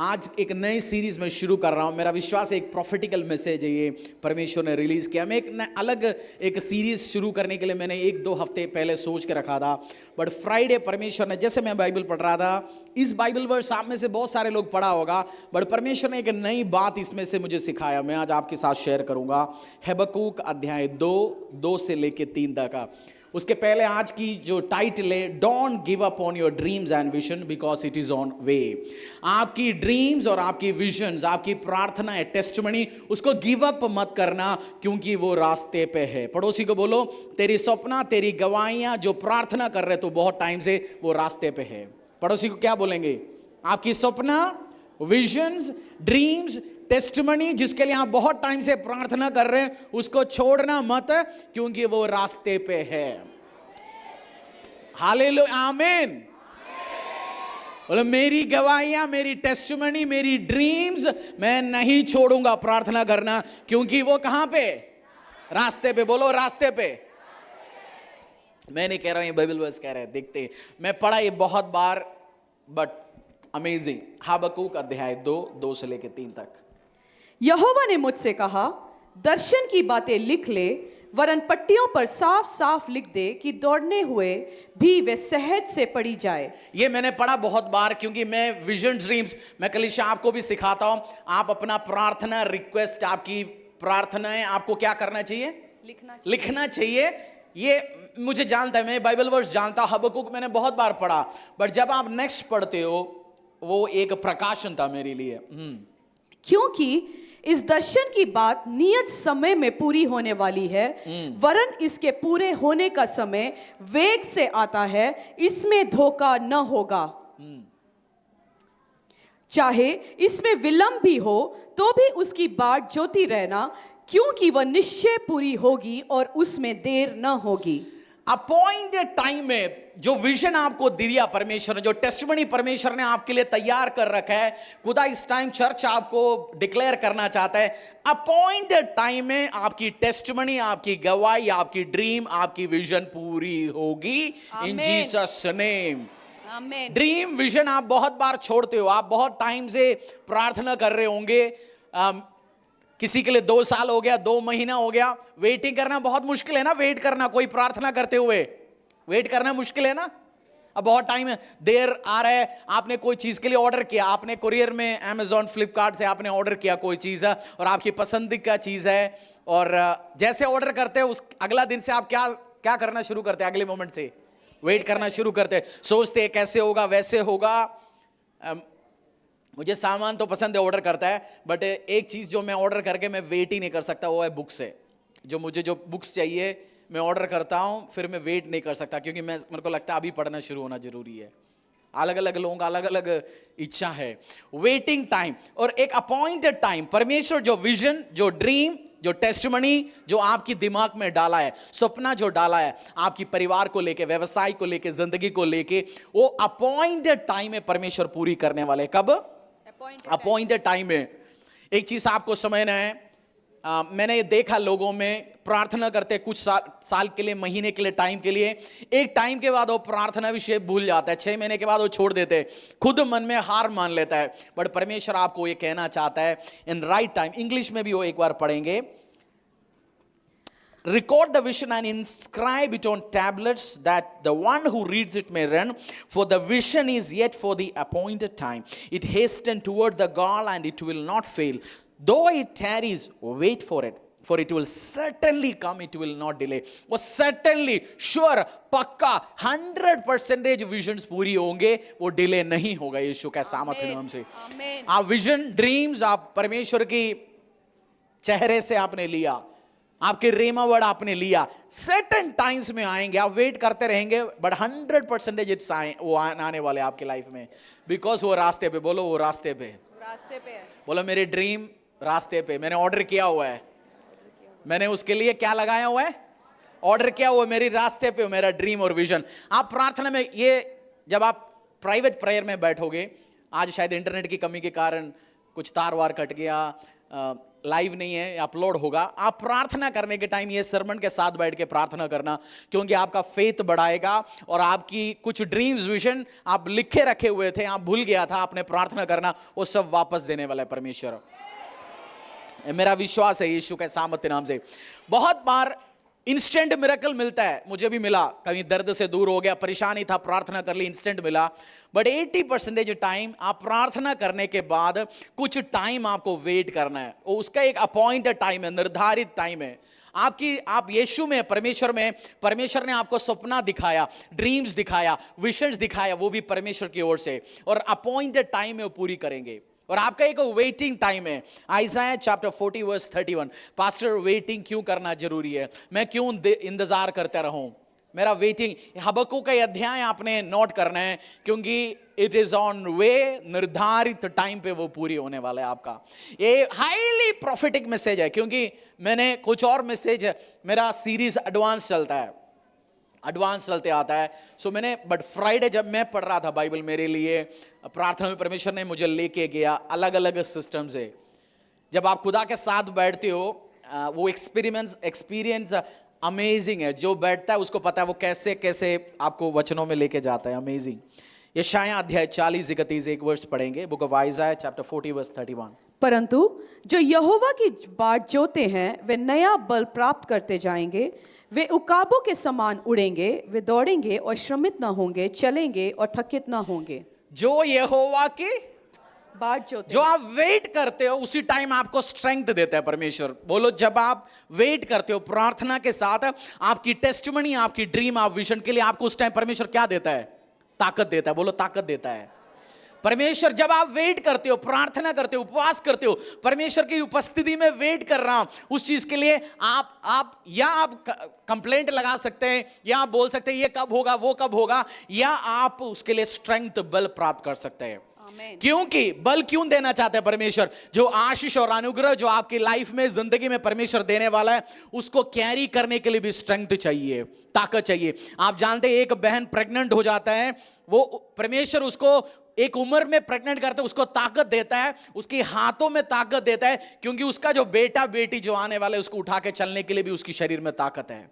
आज एक नई सीरीज में शुरू कर रहा हूं। मेरा विश्वास है एक प्रॉफिटिकल मैसेज है, ये परमेश्वर ने रिलीज किया। मैं अलग एक सीरीज शुरू करने के लिए मैंने 1-2 हफ्ते पहले सोच के रखा था, बट फ्राइडे परमेश्वर ने, जैसे मैं बाइबल पढ़ रहा था, इस बाइबल वर्स आप में से बहुत सारे लोग पढ़ा होगा, बट परमेश्वर ने एक नई बात इसमें से मुझे सिखाया। मैं आज आपके साथ शेयर करूंगा। हबक्कूक अध्याय 2 से लेके 3 तक का। उसके पहले आज की जो टाइटल है, don't give up on your dreams and vision because it is on way. आपकी ड्रीम्स और आपकी विजन्स, आपकी प्रार्थना है, टेस्टमनी, उसको गिव अप मत करना क्योंकि वो रास्ते पे है। पड़ोसी को बोलो, तेरी सपना, तेरी गवाहियां जो प्रार्थना कर रहे तो बहुत टाइम से, वो रास्ते पे है। पड़ोसी को क्या बोलेंगे? आपकी सपना, विजन्स, ड्रीम्स, टेस्टमनी जिसके लिए आप बहुत टाइम से प्रार्थना कर रहे हैं, उसको छोड़ना मत क्योंकि वो रास्ते पे है। हालेलुया, आमीन। बोलो, मेरी गवाहियां, मेरी टेस्टमनी, मेरी ड्रीम्स मैं नहीं छोड़ूंगा प्रार्थना करना क्योंकि वो कहां पे? रास्ते पे। बोलो, रास्ते पे। मैं नहीं कह रहा हूं, ये बाइबल वर्स कह रहे हैं। देखते हैं, मैं पढ़ा ये बहुत बार, बट अमेजिंग। हबक्कूक अध्याय 2 से लेके 3 तक। यहोवा ने मुझसे कहा, दर्शन की बातें लिख ले, वरन पट्टियों पर साफ साफ लिख दे कि दौड़ने हुए भी वे सहज से पड़ी जाए। ये मैंने पढ़ा बहुत बार क्योंकि मैं विजन ड्रीम्स, मैं कलीसिया आपको भी सिखाता हूं। आप अपना प्रार्थना रिक्वेस्ट, आपकी प्रार्थनाएं आपको क्या करना चाहिए? लिखना चाहिए। ये मुझे जानता है, मैं बाइबल वर्स जानता हूं। हबक्कूक मैंने बहुत बार पढ़ा, बट जब आप नेक्स्ट पढ़ते हो, वो एक प्रकाशन था मेरे लिए। क्योंकि इस दर्शन की बात नियत समय में पूरी होने वाली है, वरन इसके पूरे होने का समय वेग से आता है, इसमें धोखा न होगा। चाहे इसमें विलंब भी हो तो भी उसकी बाट जोती रहना, क्योंकि वह निश्चय पूरी होगी और उसमें देर न होगी। अपॉइंटेड टाइम में जो विजन आपको दिया परमेश्वर ने, जो टेस्टमनी परमेश्वर ने आपके लिए तैयार कर रखा है, खुदा इस टाइम चर्च आपको डिक्लेयर करना चाहता है। अपॉइंटेड टाइम में आपकी टेस्टमनी, आपकी गवाही, आपकी ड्रीम, आपकी विजन पूरी होगी इन जीसस नेम। ड्रीम, विजन आप बहुत बार छोड़ते हो। आप बहुत टाइम से प्रार्थना कर रहे होंगे, किसी के लिए 2 साल हो गया, 2 महीना हो गया। वेटिंग करना बहुत मुश्किल है ना? वेट करना, कोई प्रार्थना करते हुए वेट करना मुश्किल है ना? अब बहुत टाइम देर आ रहा है, आपने कोई चीज के लिए ऑर्डर किया, आपने कुरियर में अमेजॉन, फ्लिपकार्ट से आपने ऑर्डर किया कोई चीज है और आपकी पसंद का चीज है, और जैसे ऑर्डर करते हैं उस अगला दिन से आप क्या करना शुरू करते हैं? अगले मोमेंट से वेट करना शुरू करते हैं, सोचते हैं कैसे होगा, वैसे होगा। मुझे सामान तो पसंद है, ऑर्डर करता है, बट एक चीज जो मैं ऑर्डर करके मैं वेट ही नहीं कर सकता, वो है बुक्स है। जो बुक्स चाहिए मैं ऑर्डर करता हूं, फिर मैं वेट नहीं कर सकता क्योंकि मेरे को लगता है अभी पढ़ना शुरू होना जरूरी है। अलग अलग लोगों का अलग अलग इच्छा है। वेटिंग टाइम और एक अपॉइंटेड टाइम, परमेश्वर जो विजन, जो ड्रीम, जो टेस्टमनी जो आपकी दिमाग में डाला है, सपना जो डाला है आपकी परिवार को लेके, व्यवसाय को लेके, जिंदगी को लेके, वो अपॉइंटेड टाइम में परमेश्वर पूरी करने वाले। कब? अपॉइंटेड टाइम में। एक चीज आपको समझना है, मैंने ये देखा लोगों में, प्रार्थना करते कुछ साल के लिए, महीने के लिए, टाइम के लिए, एक टाइम के बाद वो प्रार्थना विषय भूल जाता है, 6 महीने के बाद वो छोड़ देते हैं, खुद मन में हार मान लेता है। बट परमेश्वर आपको ये कहना चाहता है, इन राइट टाइम, इंग्लिश में भी वो एक बार पढ़ेंगे, record the vision and inscribe it on tablets that the one who reads it may run, for the vision is yet for the appointed time. It hasten toward the goal and it will not fail. Though it tarries, wait for it, for it will certainly come, it will not delay. वो certainly, sure, पक्का 100% visions पूरी होंगे, वो delay नहीं होगा यीशु का सामर्थ्य नाम से। आप विजन, ड्रीम्स आप परमेश्वर की चेहरे से आपने लिया, आपके रेमा वर्ड आपने लिया, सर्टेन टाइम्स में आएंगे, आप वेट करते रहेंगे, बट 100% इट्स वो आने वाले आपके लाइफ में, बिकॉज वो रास्ते पे। बोलो, वो रास्ते पे है। बोलो, मेरे ड्रीम रास्ते पे, मैंने ऑर्डर किया हुआ है, मैंने उसके लिए क्या लगाया हुआ है? ऑर्डर किया हुआ है, मेरी रास्ते पे मेरा ड्रीम और विजन। आप प्रार्थना में, ये जब आप प्राइवेट प्रेयर में बैठोगे, आज शायद इंटरनेट की कमी के कारण कुछ तार वार कट गया, लाइव नहीं है, अपलोड होगा। आप प्रार्थना करने के टाइम ये सरमन के साथ बैठ के प्रार्थना करना, क्योंकि आपका फेथ बढ़ाएगा और आपकी कुछ ड्रीम्स विजन आप लिखे रखे हुए थे, आप भूल गया था, आपने प्रार्थना करना, वो सब वापस देने वाला है परमेश्वर। मेरा विश्वास है यीशु के सामर्थ्य नाम से। बहुत बार इंस्टेंट मिरेकल मिलता है, मुझे भी मिला, कहीं दर्द से दूर हो गया, परेशानी था, प्रार्थना कर ली, इंस्टेंट मिला। बट 80% टाइम आप प्रार्थना करने के बाद कुछ टाइम आपको वेट करना है, उसका एक अपॉइंटेड टाइम है, निर्धारित टाइम है। आप यीशु में, परमेश्वर ने आपको सपना दिखाया, ड्रीम्स दिखाया, विजन्स दिखाया, वो भी परमेश्वर की ओर से, और अपॉइंटेड टाइम में वो पूरी करेंगे। और आपका एक वेटिंग टाइम है। Isaiah chapter 40 verse 31। Pastor, waiting क्यों करना जरूरी है? मैं क्यों इंतजार करते रहूं? मेरा वेटिंग, हबक्कूक का अध्याय आपने नोट करना है, क्योंकि इट इज ऑन वे, निर्धारित टाइम पे वो पूरी होने वाला है आपका। ये हाईली प्रॉफिटिक मैसेज है, क्योंकि मैंने कुछ और मैसेज, मेरा सीरीज एडवांस चलता है, एडवांस चलते आता है। सो मैंने, बट फ्राइडे जब मैं पढ़ रहा था बाइबल, मेरे लिए प्रार्थना में परमेश्वर ने मुझे लेके गया अलग अलग सिस्टम से। जब आप खुदा के साथ बैठते हो, वो एक्सपीरियंस अमेजिंग है। जो बैठता है उसको पता है वो कैसे कैसे आपको वचनों में लेके जाता है। अमेजिंग। यशायाह अध्याय 40-31 एक वर्ष पढ़ेंगे, book of Isaiah chapter 40 verse 31। परंतु जो यहोवा की बाट जोते हैं वे नया बल प्राप्त करते जाएंगे, वे उकाबों के समान उड़ेंगे, वे दौड़ेंगे और श्रमित न होंगे, चलेंगे और थकित न होंगे। जो यहोवा की बाट जोते, जो आप वेट करते हो, उसी टाइम आपको स्ट्रेंथ देता है परमेश्वर। बोलो, जब आप वेट करते हो प्रार्थना के साथ, आपकी टेस्टिमनी, आपकी ड्रीम, आप विजन के लिए आपको उस टाइम परमेश्वर क्या देता है? ताकत देता है। बोलो, ताकत देता है परमेश्वर। जब आप वेट करते हो, प्रार्थना करते हो, उपवास करते हो, परमेश्वर की उपस्थिति में वेट कर रहा हूं उस चीज के लिए, आप कंप्लेंट लगा सकते हैं, या आप बोल सकते हैं ये कब होगा, वो कब होगा, या आप उसके लिए स्ट्रेंथ, बल प्राप्त कर सकते हैं। क्योंकि बल क्यों देना चाहते हैं परमेश्वर? जो आशीष और अनुग्रह जो आपकी लाइफ में, जिंदगी में परमेश्वर देने वाला है, उसको कैरी करने के लिए भी स्ट्रेंथ चाहिए, ताकत चाहिए। आप जानते हैं, एक बहन प्रेग्नेंट हो जाता है, वो परमेश्वर उसको एक उम्र में प्रेग्नेंट करते, उसको ताकत देता है, उसके हाथों में ताकत देता है, क्योंकि उसका जो बेटा बेटी जो आने वाले, उसको उठा के चलने के लिए भी उसकी शरीर में ताकत है।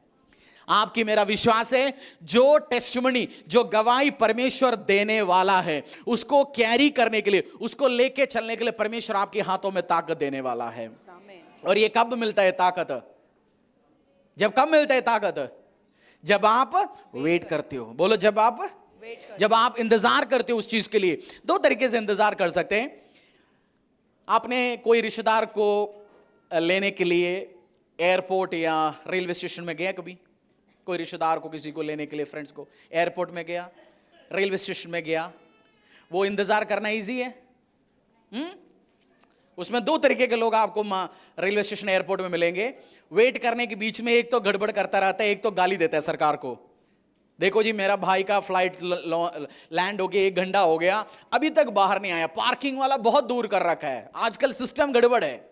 आपकी, मेरा विश्वास है, जो टेस्टिमनी, जो गवाही परमेश्वर देने वाला है, उसको कैरी करने के लिए, उसको लेके चलने के लिए परमेश्वर आपके हाथों में ताकत देने वाला है। और ये कब मिलता है ताकत? कब मिलता है ताकत? जब आप वेट करते हो। बोलो, जब आप इंतजार करते हो उस चीज के लिए। दो तरीके से इंतजार कर सकते हैं। आपने कोई रिश्तेदार को लेने के लिए एयरपोर्ट या रेलवे स्टेशन में गया कभी? कोई रिश्तेदार को, किसी को लेने के लिए, फ्रेंड्स को, एयरपोर्ट में गया, रेलवे स्टेशन में गया, वो इंतजार करना इजी है? उसमें दो तरीके के लोग आपको रेलवे स्टेशन, एयरपोर्ट में मिलेंगे। वेट करने के बीच में एक तो गड़बड़ करता रहता है, एक तो गाली देता है सरकार को। देखो जी, मेरा भाई का फ्लाइट लैंड हो गया, 1 घंटा हो गया, अभी तक बाहर नहीं आया, पार्किंग वाला बहुत दूर कर रखा है। आजकल सिस्टम गड़बड़ है,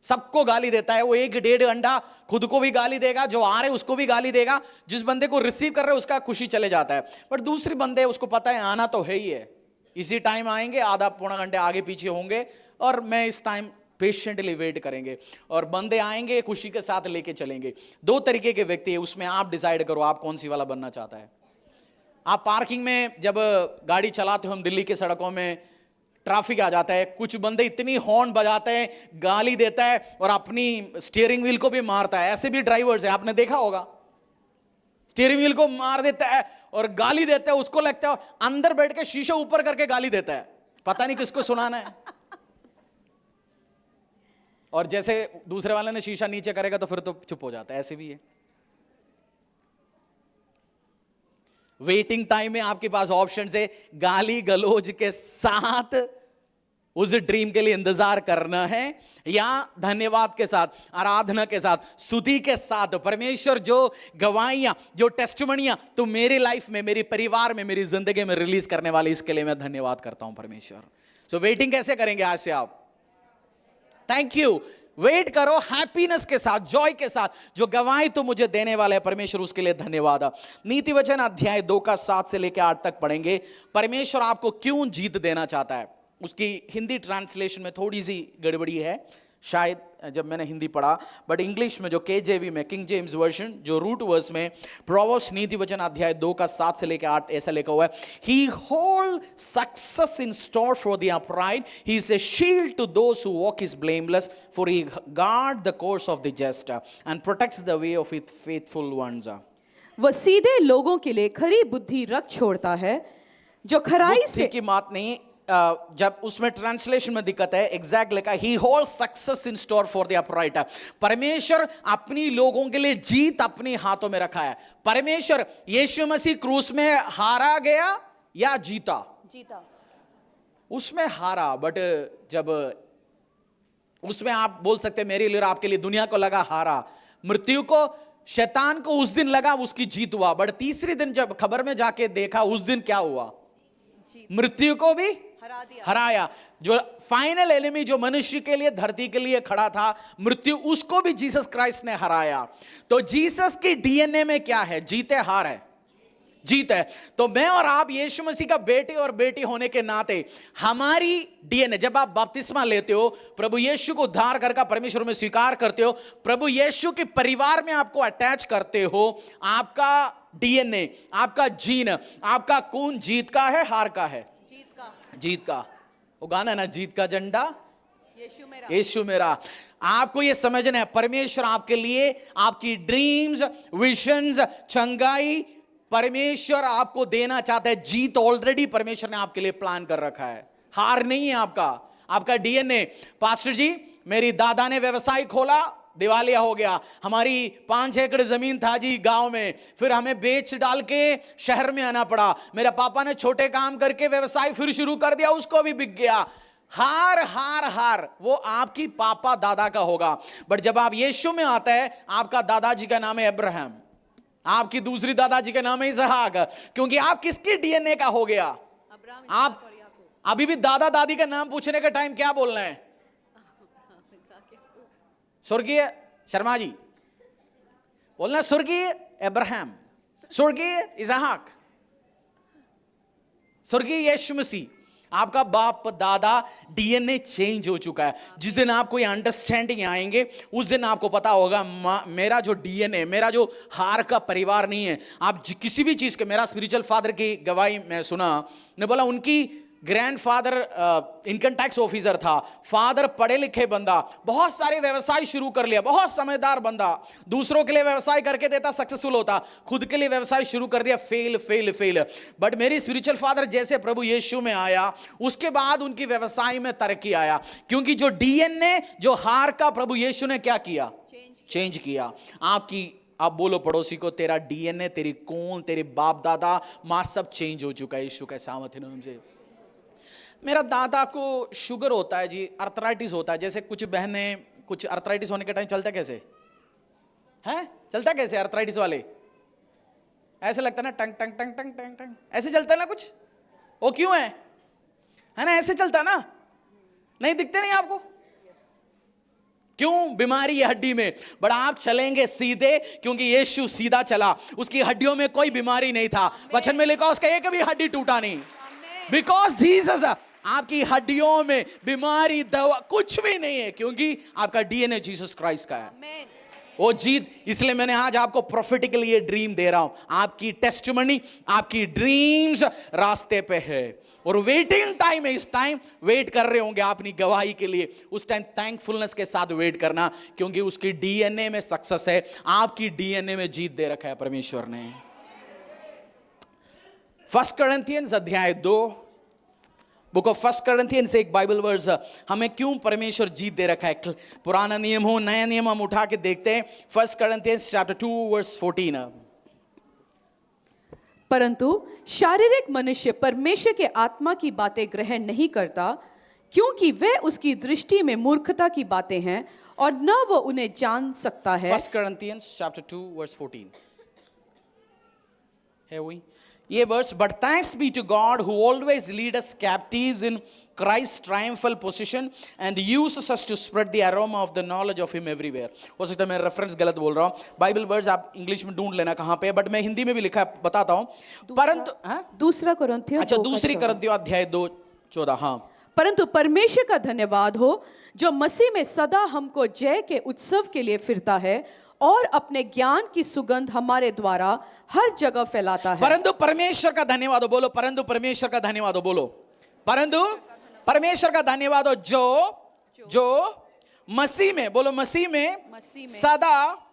सबको गाली देता है। वो 1-1.5 घंटा खुद को भी गाली देगा, जो आ रहे उसको भी गाली देगा, जिस बंदे को रिसीव कर रहे हैं उसका खुशी चले जाता है। बट दूसरे बंदे, उसको पता है आना तो है ही है, इसी टाइम आएंगे, आधा पौना घंटे आगे पीछे होंगे, और मैं इस टाइम पेशेंटली वेट करेंगे, और बंदे आएंगे खुशी के साथ लेके चलेंगे। दो तरीके के व्यक्ति है, उसमें आप डिसाइड करो आप कौन सी वाला बनना चाहता है। आप पार्किंग में जब गाड़ी चलाते हो, हम दिल्ली के सड़कों में ट्रैफिक आ जाता है, कुछ बंदे इतनी हॉर्न बजाते हैं, गाली देता है, और अपनी स्टीयरिंग व्हील को भी मारता है। ऐसे भी ड्राइवर्स है, आपने देखा होगा, स्टीयरिंग व्हील को मार देता है और गाली देता है। उसको लगता है अंदर बैठ के शीशे ऊपर करके गाली देता है, पता नहीं किसको सुनाना है। और जैसे दूसरे वाले ने शीशा नीचे करेगा तो फिर तो चुप हो जाता है। ऐसे भी है। वेटिंग टाइम में आपके पास ऑप्शन है, गाली गलौज के साथ उस ड्रीम के लिए इंतजार करना है, या धन्यवाद के साथ, आराधना के साथ, स्तुति के साथ। परमेश्वर जो गवाहियां, जो टेस्टिमनियां तो मेरी लाइफ में, मेरे परिवार में, मेरी जिंदगी में रिलीज करने वाले, इसके लिए मैं धन्यवाद करता हूं परमेश्वर। सो वेटिंग कैसे करेंगे आज से आप? Thank you. वेट करो हैप्पीनेस के साथ, जॉय के साथ। जो गवाही तो मुझे देने वाला है परमेश्वर, उसके लिए धन्यवाद। नीति वचन अध्याय 2 का 7 से लेकर 8 तक पढ़ेंगे। परमेश्वर आपको क्यों जीत देना चाहता है? उसकी हिंदी ट्रांसलेशन में थोड़ी सी गड़बड़ी है शायद जब मैंने हिंदी पढ़ा, बट इंग्लिश में जो केजेवी में किंग जेम्स वर्जन जो रूट वर्स में प्रोवर्ब्स नीति वचन अध्याय 2 का 7 से लेकर 8 ऐसा लिखा हुआ है, he hold success in store for the upright, he is a shield to those who walk is blameless, for he guard the course of the just and protects the way of it faithful ones. वह सीधे लोगों के लिए खरी बुद्धि रख छोड़ता है, जो खराई से की बात नहीं, जब उसमें ट्रांसलेशन में दिक्कत है, एग्जैक्ट लिखा he hold success in store for the upright. परमेश्वर अपनी लोगों के लिए जीत अपने हाथों में रखा है। परमेश्वर यीशु मसीह क्रूस में हारा गया या जीता? जीता। उसमें हारा, बट जब उसमें आप बोल सकते हैं मेरे लिए और आपके लिए दुनिया को लगा हारा, मृत्यु को शैतान को उस दिन लगा उसकी जीत हुआ, बट तीसरे दिन जब खबर में जाके देखा उस दिन क्या हुआ? मृत्यु को भी हराया। जो फाइनल एनिमी जो मनुष्य के लिए धरती के लिए खड़ा था मृत्यु, उसको भी जीसस क्राइस्ट ने हराया। तो जीसस की डीएनए में क्या है? जीते हार है, जीत है। तो मैं और आप यीशु मसीह का बेटे और बेटी होने के नाते हमारी डीएनए, जब आप बपतिस्मा लेते हो, प्रभु यीशु को उद्धार कर परमेश्वर में स्वीकार करते हो, प्रभु यीशु के परिवार में आपको अटैच करते हो, आपका डीएनए, आपका जीन, आपका खून जीत का है हार का है? जीत का। जीत का। वो गाना है ना, जीत का झंडा यीशु मेरा, यीशु मेरा। आपको ये समझना है परमेश्वर आपके लिए आपकी ड्रीम्स, विजन्स, चंगाई परमेश्वर आपको देना चाहता है। जीत ऑलरेडी परमेश्वर ने आपके लिए प्लान कर रखा है, हार नहीं है आपका डीएनए। पास्टर जी, मेरी दादा ने व्यवसाय खोला, दिवालिया हो गया। हमारी 5 एकड़ जमीन था जी गांव में, फिर हमें बेच डाल के शहर में आना पड़ा। मेरे पापा ने छोटे काम करके व्यवसाय फिर शुरू कर दिया, उसको भी बिक गया। हार हार हार वो आपकी पापा दादा का होगा, बट जब आप यीशु में आता है, आपका दादाजी का नाम है अब्राहम, आपकी दूसरी दादाजी का नाम है इसहाक, क्योंकि आप किसके डीएनए का हो गया? आप अभी भी दादा दादी का नाम पूछने का टाइम क्या बोलना है? स्वर्गीय शर्मा जी बोलना, स्वर्गीय अब्राहम, स्वर्गीय इसहाक, स्वर्गीय यीशु मसीह। आपका बाप दादा डीएनए चेंज हो चुका है। जिस दिन आपको ये अंडरस्टैंडिंग आएंगे उस दिन आपको पता होगा मेरा जो डीएनए, मेरा जो हार का परिवार नहीं है। आप किसी भी चीज के, मेरा स्पिरिचुअल फादर की गवाही मैं सुना, ने बोला उनकी ग्रैंडफादर इनकम टैक्स ऑफिसर था, फादर पढ़े लिखे बंदा, बहुत सारे व्यवसाय शुरू कर लिया, बहुत समझदार बंदा, दूसरों के लिए व्यवसाय करके देता सक्सेसफुल होता, खुद के लिए व्यवसाय शुरू कर दिया, फेल फेल फेल। बट मेरी स्पिरिचुअल फादर जैसे प्रभु यीशु में आया, उसके बाद उनकी व्यवसाय में तरक्की आया, क्योंकि जो डीएनए, जो हार का, प्रभु यीशु ने क्या किया? चेंज किया। आप बोलो पड़ोसी को, तेरा डीएनए, तेरी कौन, तेरे बाप दादा माँ सब चेंज हो चुका है यीशु के सामर्थ्य नाम से। मेरा दादा को शुगर होता है जी, अर्थराइटिस होता है। जैसे कुछ बहनें, कुछ अर्थराइटिस होने के टाइम चलता कैसे है? चलता कैसे अर्थराइटिस वाले? ऐसे लगता ना, टंग टंग टंग टंग टंग टंग, ऐसे चलता ना कुछ। वो क्यों है ना? ऐसे चलता ना, नहीं दिखते नहीं आपको? क्यों? बीमारी है हड्डी में। बट आप चलेंगे सीधे, क्योंकि यीशु सीधा चला, उसकी हड्डियों में कोई बीमारी नहीं था। वचन में लिखा उसका एक भी हड्डी टूटा नहीं, बिकॉज जीसस। आपकी हड्डियों में बीमारी, दवा कुछ भी नहीं है, क्योंकि आपका डीएनए जीसस क्राइस्ट का है। वो जीत, इसलिए मैंने आज आपको प्रोफेटिकली ये ड्रीम दे रहा हूं। आपकी टेस्टिमनी, आपकी ड्रीम्स रास्ते पे है और वेटिंग टाइम है। इस टाइम वेट कर रहे होंगे अपनी गवाही के लिए, उस टाइम थैंकफुलनेस के साथ वेट करना, क्योंकि उसकी डीएनए में सक्सेस है। आपकी डीएनए में जीत दे रखा है परमेश्वर ने। 1 कोरिन्थियंस अध्याय 2, बुक ऑफ 1 कोरिन्थियंस एक बाइबल वर्स, हमें क्यों परमेश्वर जीत दे रखा है। पुराना नियम हो, नया नियम, हम उठा के देखते हैं। 1 कोरिन्थियंस चैप्टर 2 वर्स 14। परंतु शारीरिक मनुष्य परमेश्वर के आत्मा की बातें ग्रहण नहीं करता, क्योंकि वे उसकी दृष्टि में मूर्खता की बातें हैं और न वो उन्हें जान सकता है। 1 कोरिन्थियंस चैप्टर 2 वर्स 14 है वही ये verse. But thanks be to God who always lead us captives in Christ's triumphal position and uses us to spread the aroma of the knowledge of him everywhere। हो सकता है मैं रेफरेंस गलत बोल रहा हूँ, बाइबल वर्ड्स आप English में ढूंढ लेना कहाँ पे है, बट मैं हिंदी में भी लिखा बताता हूँ। परंतु दूसरा कुरिन्थियों, अच्छा, दूसरी कुरिन्थियों अध्याय 2:14। हाँ, परंतु परमेश्वर का धन्यवाद हो जो मसीह में सदा हमको जय के उत्सव के लिए फिरता है और अपने ज्ञान की सुगंध हमारे द्वारा हर जगह फैलाता है। परंतु परमेश्वर का धन्यवाद हो, बोलो परंतु परमेश्वर का धन्यवाद हो, बोलो परंतु परमेश्वर का धन्यवाद हो जो मसीह में, बोलो मसीह में सदा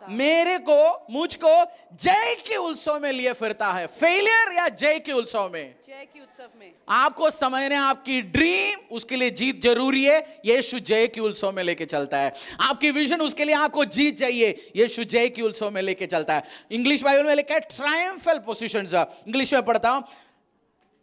मेरे को मुझको जय के उत्सव में लिए फिरता है। फेलियर या जय के उत्सव में? जय के उत्सव में। आपको समझना है आपकी ड्रीम, उसके लिए जीत जरूरी है, यीशु जय के उत्सव में लेके चलता है। आपकी विजन, उसके लिए आपको जीत चाहिए, यीशु जय के उत्सव में लेके चलता है। इंग्लिश बाइबल में लिखा है ट्रायम्फल पोजीशंस। इंग्लिश में पढ़ता हूं,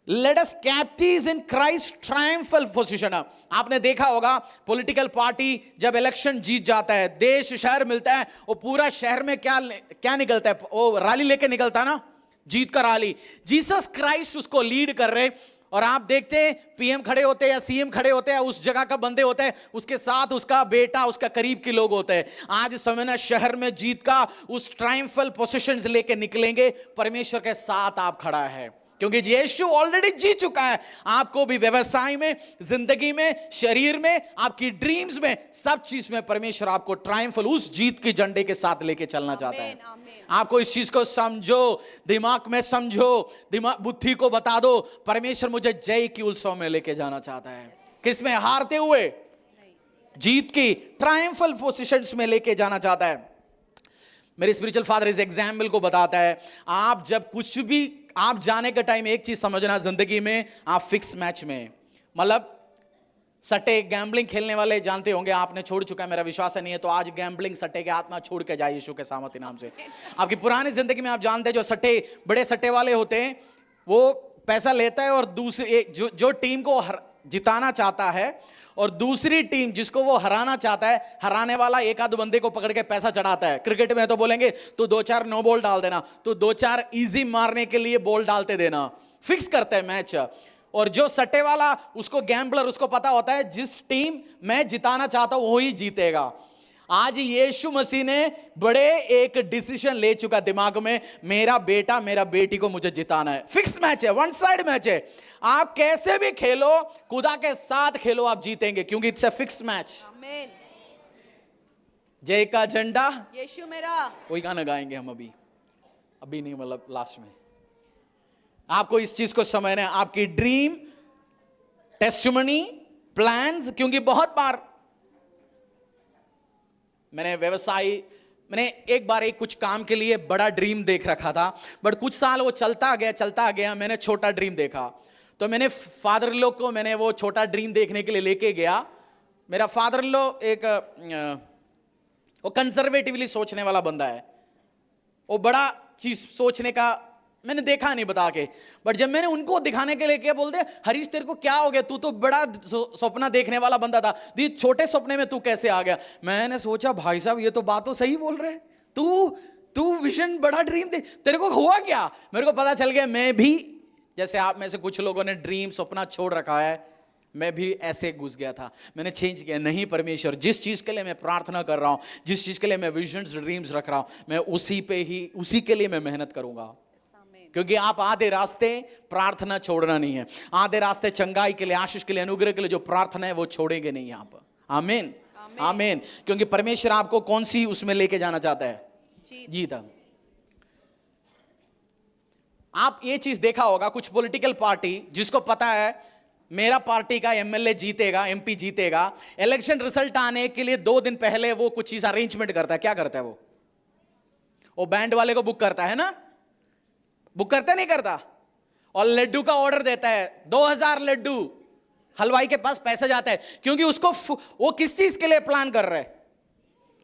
let us captives in Christ triumphal position. आपने देखा होगा पॉलिटिकल पार्टी जब इलेक्शन जीत जाता है, देश शहर मिलता है, वो पूरा शहर में क्या निकलता है, वो रैली लेके निकलता है ना, जीत का रैली। जीसस क्राइस्ट उसको लीड कर रहे, और आप देखते हैं पीएम खड़े होते हैं या सीएम खड़े होते हैं, उस जगह का बंदे होते हैं, उसके साथ उसका बेटा, उसका करीब के लोग होते हैं। आज समय ना शहर में जीत का उस ट्रायम्फल पोजीशंस लेके निकलेंगे, परमेश्वर के साथ आप खड़ा है, क्योंकि यीशु ऑलरेडी जीत चुका है। आपको भी व्यवसाय में, जिंदगी में, शरीर में, आपकी ड्रीम्स में, सब चीज में परमेश्वर आपको ट्रायम्फल उस जीत के झंडे के साथ लेके चलना चाहता है। आपको इस चीज को समझो, दिमाग में समझो, दिमाग बुद्धि को बता दो, परमेश्वर मुझे जय की उत्सव में लेके जाना चाहता है। किसमें? हारते हुए जीत की ट्रायम्फल पोजीशंस में लेके जाना चाहता है। मेरे स्पिरिचुअल फादर इस एग्जाम्पल को बताता है, आप जब कुछ भी आप जाने का टाइम एक चीज समझना, जिंदगी में आप फिक्स मैच में, मतलब सट्टे गैम्बलिंग खेलने वाले जानते होंगे, आपने छोड़ चुका है, मेरा विश्वास नहीं है तो आज गैम्बलिंग सट्टे के आत्मा छोड़ के जाए यीशु के सामर्थ्य नाम से। आपकी पुरानी जिंदगी में आप जानते हैं जो सट्टे, बड़े सट्टे वाले होते हैं, वो पैसा लेता है और दूसरे जो टीम को जिताना चाहता है और दूसरी टीम जिसको वो हराना चाहता है, हराने वाला एक आध बंदे को पकड़ के पैसा चढ़ाता है। क्रिकेट में तो बोलेंगे तू 2-4 नो बॉल डाल देना, तू 2-4 इजी मारने के लिए बॉल डालते देना, फिक्स करता है मैच। और जो सट्टे वाला, उसको गैम्बलर, उसको पता होता है जिस टीम मैं जिताना चाहता हूं वही जीतेगा। आज यीशु मसीह ने बड़े एक डिसीजन ले चुका दिमाग में, मेरा बेटा, मेरा बेटी को मुझे जिताना है। फिक्स मैच है, वन साइड मैच है। आप कैसे भी खेलो, खुदा के साथ खेलो, आप जीतेंगे, क्योंकि इट्स अ फिक्स मैच। आमीन। जय का झंडा यीशु मेरा, वही गाना गाएंगे हम अभी नहीं, मतलब लास्ट में। आपको इस चीज को समझना है, आपकी ड्रीम, टेस्टिमनी, प्लान्स, क्योंकि बहुत बार मैंने एक बार कुछ काम के लिए बड़ा ड्रीम देख रखा था, बट कुछ साल वो चलता गया, मैंने छोटा ड्रीम देखा। तो मैंने फादर इन लॉ को मैंने वो छोटा ड्रीम देखने के लिए लेके गया। मेरा फादर इन लॉ वो कंजर्वेटिवली सोचने वाला बंदा है, वो बड़ा चीज सोचने का मैंने देखा नहीं बता के, बट जब मैंने उनको दिखाने के लिए क्या बोलते, हरीश तेरे को क्या हो गया, तू तो बड़ा सपना देखने वाला बंदा था, ये छोटे सपने में तू कैसे आ गया। मैंने सोचा भाई साहब ये तो बात तो सही बोल रहे, तू विजन बड़ा ड्रीम दे, तेरे को हुआ क्या। मेरे को पता चल गया, मैं भी जैसे आप में से कुछ लोगों ने ड्रीम सपना छोड़ रखा है, मैं भी ऐसे घुस गया था। मैंने चेंज किया, नहीं परमेश्वर जिस चीज के लिए मैं प्रार्थना कर रहा हूं, जिस चीज के लिए मैं विजन्स ड्रीम्स रख रहा हूं, मैं उसी के लिए मैं मेहनत करूंगा। क्योंकि आप आधे रास्ते प्रार्थना छोड़ना नहीं है, आधे रास्ते चंगाई के लिए, आशीष के लिए, अनुग्रह के लिए जो प्रार्थना है वो छोड़ेंगे नहीं आप। आमीन, आमीन। क्योंकि परमेश्वर आपको कौन सी उसमें लेके जाना चाहता है, जीत। आप ये चीज देखा होगा, कुछ पॉलिटिकल पार्टी जिसको पता है मेरा पार्टी का एमएलए जीतेगा, एमपी जीतेगा, इलेक्शन रिजल्ट आने के लिए 2 दिन पहले वो कुछ चीज अरेंजमेंट करता है। क्या करता है वो बैंड वाले को बुक करता है ना, बुक करता नहीं करता, और लड्डू का ऑर्डर देता है, 2000 लड्डू, हलवाई के पास पैसा जाता है, क्योंकि उसको वो किस चीज के लिए प्लान कर रहा है,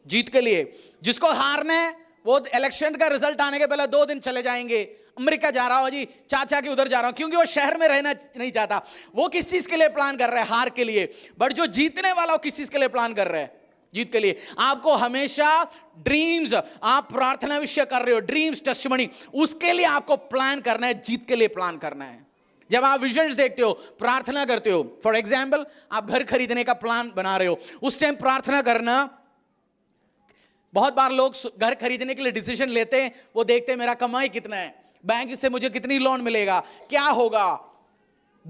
जीत के लिए। जिसको हारना है वो इलेक्शन का रिजल्ट आने के पहले 2 दिन चले जाएंगे, अमेरिका जा रहा हो जी, चाचा के उधर जा रहा हूं, क्योंकि वो शहर में रहना नहीं चाहता। वो किस चीज के लिए प्लान कर रहा है, हार के लिए। बट जो जीतने वाला वो किस चीज के लिए प्लान कर रहा है, जीत के लिए। आपको हमेशा ड्रीम्स, आप प्रार्थना विषय कर रहे हो, ड्रीम्स टेस्टिमनी, उसके लिए आपको प्लान करना है, जीत के लिए प्लान करना है। जब आप विजन्स देखते हो, प्रार्थना करते हो, फॉर एग्जाम्पल आप घर खरीदने का प्लान बना रहे हो, उस टाइम प्रार्थना करना। बहुत बार लोग घर खरीदने के लिए डिसीजन लेते हैं, वो देखते हैं मेरा कमाई कितना है, बैंक से मुझे कितनी लोन मिलेगा, क्या होगा,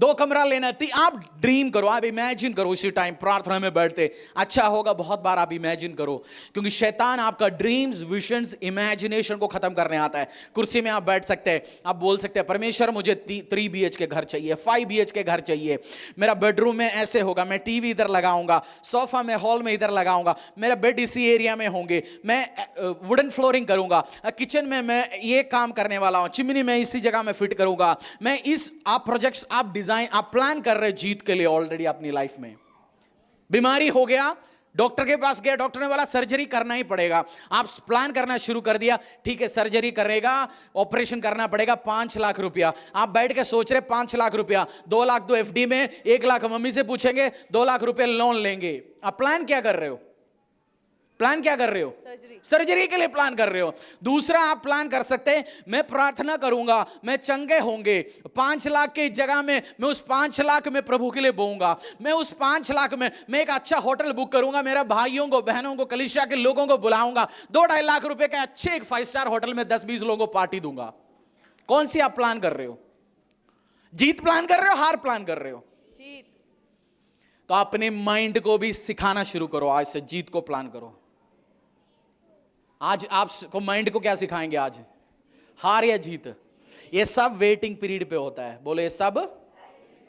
2 कमरा लेना, आप ड्रीम करो, आप इमेजिन करो उसी टाइम प्रार्थना में बैठते। अच्छा होगा बहुत बार आप इमेजिन करो, क्योंकि शैतान आपका ड्रीम्स, विजन्स, इमेजिनेशन को खत्म करने आता है। कुर्सी में आप बैठ सकते हैं, आप बोल सकते हैं परमेश्वर मुझे 3 BHK घर चाहिए, 5 BHK घर चाहिए, मेरा बेडरूम में ऐसे होगा, मैं टीवी इधर लगाऊंगा, सोफा में हॉल में इधर लगाऊंगा, मेरा बेड इसी एरिया में होंगे, मैं वुडन फ्लोरिंग करूंगा, किचन में मैं ये काम करने वाला हूं, चिमनी में इसी जगह में फिट करूंगा, मैं इस आप प्रोजेक्ट्स, आप डिजाइन, आप प्लान कर रहे जीत के लिए ऑलरेडी अपनी लाइफ में। बीमारी हो गया, डॉक्टर के पास गया, डॉक्टर ने बोला सर्जरी करना ही पड़ेगा, आप प्लान करना शुरू कर दिया, ठीक है सर्जरी करेगा, ऑपरेशन करना पड़ेगा, 5 लाख रुपया, आप बैठ के सोच रहे 5 लाख रुपया, 2 लाख तो FD में, 1 लाख मम्मी से पूछेंगे, 2 लाख रुपए लोन लेंगे। आप प्लान क्या कर रहे हो? प्लान क्या कर रहे हो? सर्जरी के लिए प्लान कर रहे हो। दूसरा आप प्लान कर सकते हैं, मैं प्रार्थना करूंगा, मैं चंगे होंगे, 5 लाख की जगह में मैं उस 5 लाख में प्रभु के लिए बोऊंगा, मैं उस 5 लाख में मैं एक अच्छा होटल बुक करूंगा, मेरे भाइयों को, बहनों को, कलीसिया के लोगों को बुलाऊंगा, 2-2.5 लाख रुपए का अच्छे एक 5 स्टार होटल में 10-20 लोगों को पार्टी दूंगा। कौन सी आप प्लान कर रहे हो? जीत प्लान कर रहे हो, हार प्लान कर रहे हो? जीत। तो अपने माइंड को भी सिखाना शुरू करो, आज से जीत को प्लान करो। आज आपको माइंड को क्या सिखाएंगे? आज हार या जीत, ये सब वेटिंग पीरियड पे होता है। बोले ये सब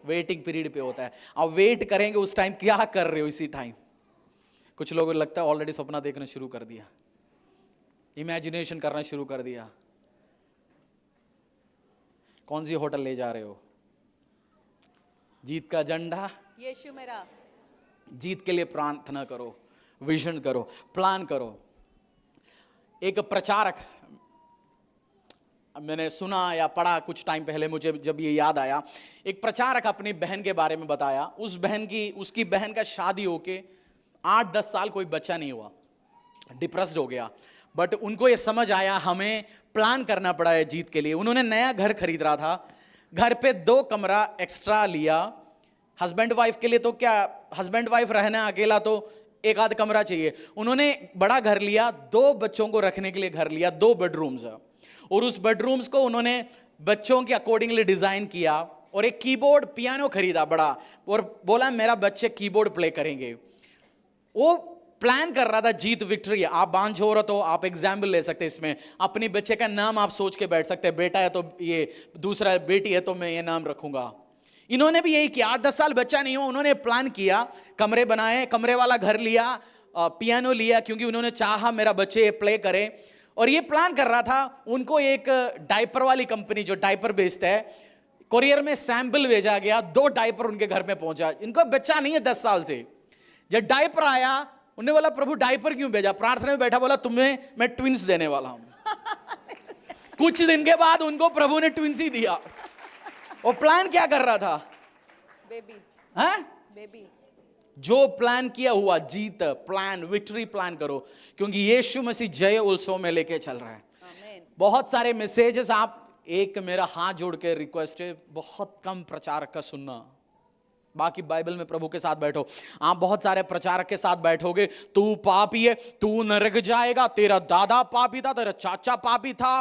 वेटिंग पीरियड पे होता है। अब वेट करेंगे उस टाइम, क्या कर रहे हो इसी टाइम? कुछ लोगों को लगता है ऑलरेडी सपना देखना शुरू कर दिया, इमेजिनेशन करना शुरू कर दिया। कौन सी होटल ले जा रहे हो? जीत का झंडा, यीशु मेरा। जीत के लिए प्रार्थना करो, विजन करो, प्लान करो। एक प्रचारक, मैंने सुना या पढ़ा कुछ टाइम पहले, मुझे जब ये याद आया, एक प्रचारक अपनी बहन के बारे में बताया। उसकी बहन का शादी होके 8-10 साल कोई बच्चा नहीं हुआ, डिप्रेस्ड हो गया। बट उनको ये समझ आया हमें प्लान करना पड़ा है जीत के लिए। उन्होंने नया घर खरीद रहा था, घर पे 2 कमरा एक्स्ट्रा लिया। हस्बैंड वाइफ के लिए तो क्या, हस्बैंड वाइफ रहना अकेला तो 1 आध कमरा चाहिए। उन्होंने बड़ा घर लिया, 2 बच्चों को रखने के लिए घर लिया, 2 बेडरूम्स, और उस बेडरूम्स को उन्होंने बच्चों के अकॉर्डिंगली डिजाइन किया, और एक कीबोर्ड पियानो खरीदा बड़ा, और बोला मेरा बच्चे कीबोर्ड प्ले करेंगे। वो प्लान कर रहा था जीत, विक्ट्री। आप बांझ औरत हो, आप एग्जाम्पल ले सकते हैं इसमें। अपने बच्चे का नाम आप सोच के बैठ सकते हैं, बेटा है तो ये, दूसरा बेटी है तो मैं ये नाम रखूंगा। इन्होंने भी यही किया, 8-10 साल बच्चा नहीं हुआ, उन्होंने प्लान किया, कमरे बनाए, कमरे वाला घर लिया, पियानो लिया, क्योंकि उन्होंने चाहा मेरा बच्चे प्ले करे। और ये प्लान कर रहा था। उनको एक डायपर वाली कंपनी जो डायपर बेचता है, कोरियर में सैंपल भेजा गया, 2 डायपर उनके घर में पहुंचा। इनको बच्चा नहीं है 10 साल से। जब डायपर आया, उन्होंने बोला प्रभु डायपर क्यों भेजा? प्रार्थना में बैठा बोला तुम्हें मैं ट्विंस देने वाला हूं। कुछ दिन के बाद उनको प्रभु ने ट्विंस ही दिया। वो प्लान क्या कर रहा था? बेबी। हाँ? बेबी। जो प्लान किया हुआ, जीत, प्लान, विक्ट्री प्लान करो, क्योंकि यीशु मसीह जय उत्सव में लेके चल रहा है। आमीन। बहुत सारे मैसेजेस, आप, एक मेरा हाथ जोड़ के रिक्वेस्ट है, बहुत कम प्रचारक का सुनना, बाकी बाइबल में प्रभु के साथ बैठो। आप बहुत सारे प्रचारक के साथ बैठोगे, तू पापी है, तू नरक जाएगा, तेरा दादा पापी था, तेरा चाचा पापी था,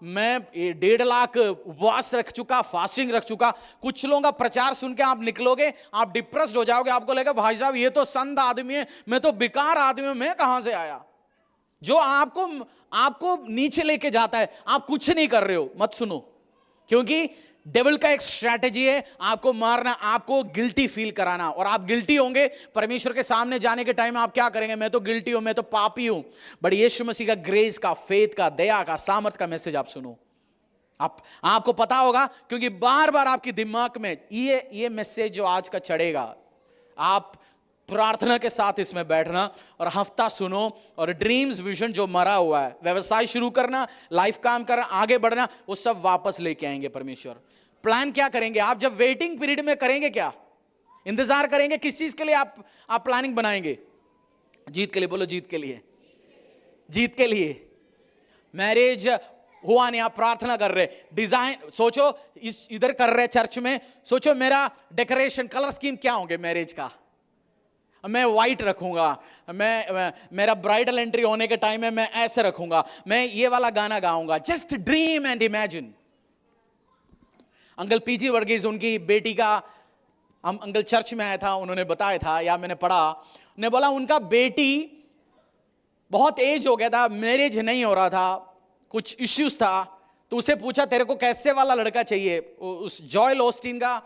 मैं 1.5 लाख उपवास रख चुका, फास्टिंग रख चुका। कुछ लोगों का प्रचार सुन के आप निकलोगे, आप डिप्रेस्ड हो जाओगे, आपको लगेगा भाई साहब ये तो संत आदमी है, मैं तो बेकार आदमी हूं, मैं कहां से आया? जो आपको नीचे लेके जाता है, आप कुछ नहीं कर रहे हो, मत सुनो। क्योंकि डेविल का एक स्ट्रैटेजी है आपको मारना, आपको गिल्टी फील कराना, और आप गिल्टी होंगे। परमेश्वर के सामने जाने के टाइम आप क्या करेंगे? मैं तो गिल्टी हूं, मैं तो पापी हूं। बट यीशु मसीह का ग्रेस का, फेथ का, दया का, सामर्थ का मैसेज आप सुनो। आपको पता होगा, क्योंकि बार बार आपके दिमाग में ये मैसेज जो आज का चढ़ेगा, आप प्रार्थना के साथ इसमें बैठना और हफ्ता सुनो, और ड्रीम्स, विजन जो मरा हुआ है, व्यवसाय शुरू करना, लाइफ काम करना, आगे बढ़ना, वो सब वापस लेके आएंगे परमेश्वर। प्लान क्या करेंगे आप? जब वेटिंग पीरियड में करेंगे क्या? इंतजार करेंगे। किस चीज के लिए आप प्लानिंग बनाएंगे? जीत के लिए। बोलो जीत के लिए। जीत के लिए। मैरिज हुआ नहीं, आप प्रार्थना कर रहे, डिजाइन सोचो, इधर कर रहे चर्च में, सोचो मेरा डेकोरेशन कलर स्कीम क्या होंगे मैरिज का? मैं वाइट रखूंगा, मेरा ब्राइडल एंट्री होने के टाइम में मैं ऐसे रखूंगा, मैं ये वाला गाना गाऊंगा। Just dream and imagine. Uncle PG Varghese, उनकी बेटी का, हम अंकल चर्च में आया था, उन्होंने बताया था या मैंने पढ़ा, उन्होंने बोला उनका बेटी बहुत एज हो गया था, मैरिज नहीं हो रहा था, कुछ इश्यूज था, तो उसे पूछा तेरे को कैसे वाला लड़का चाहिए। उस जॉयल ऑस्टिन का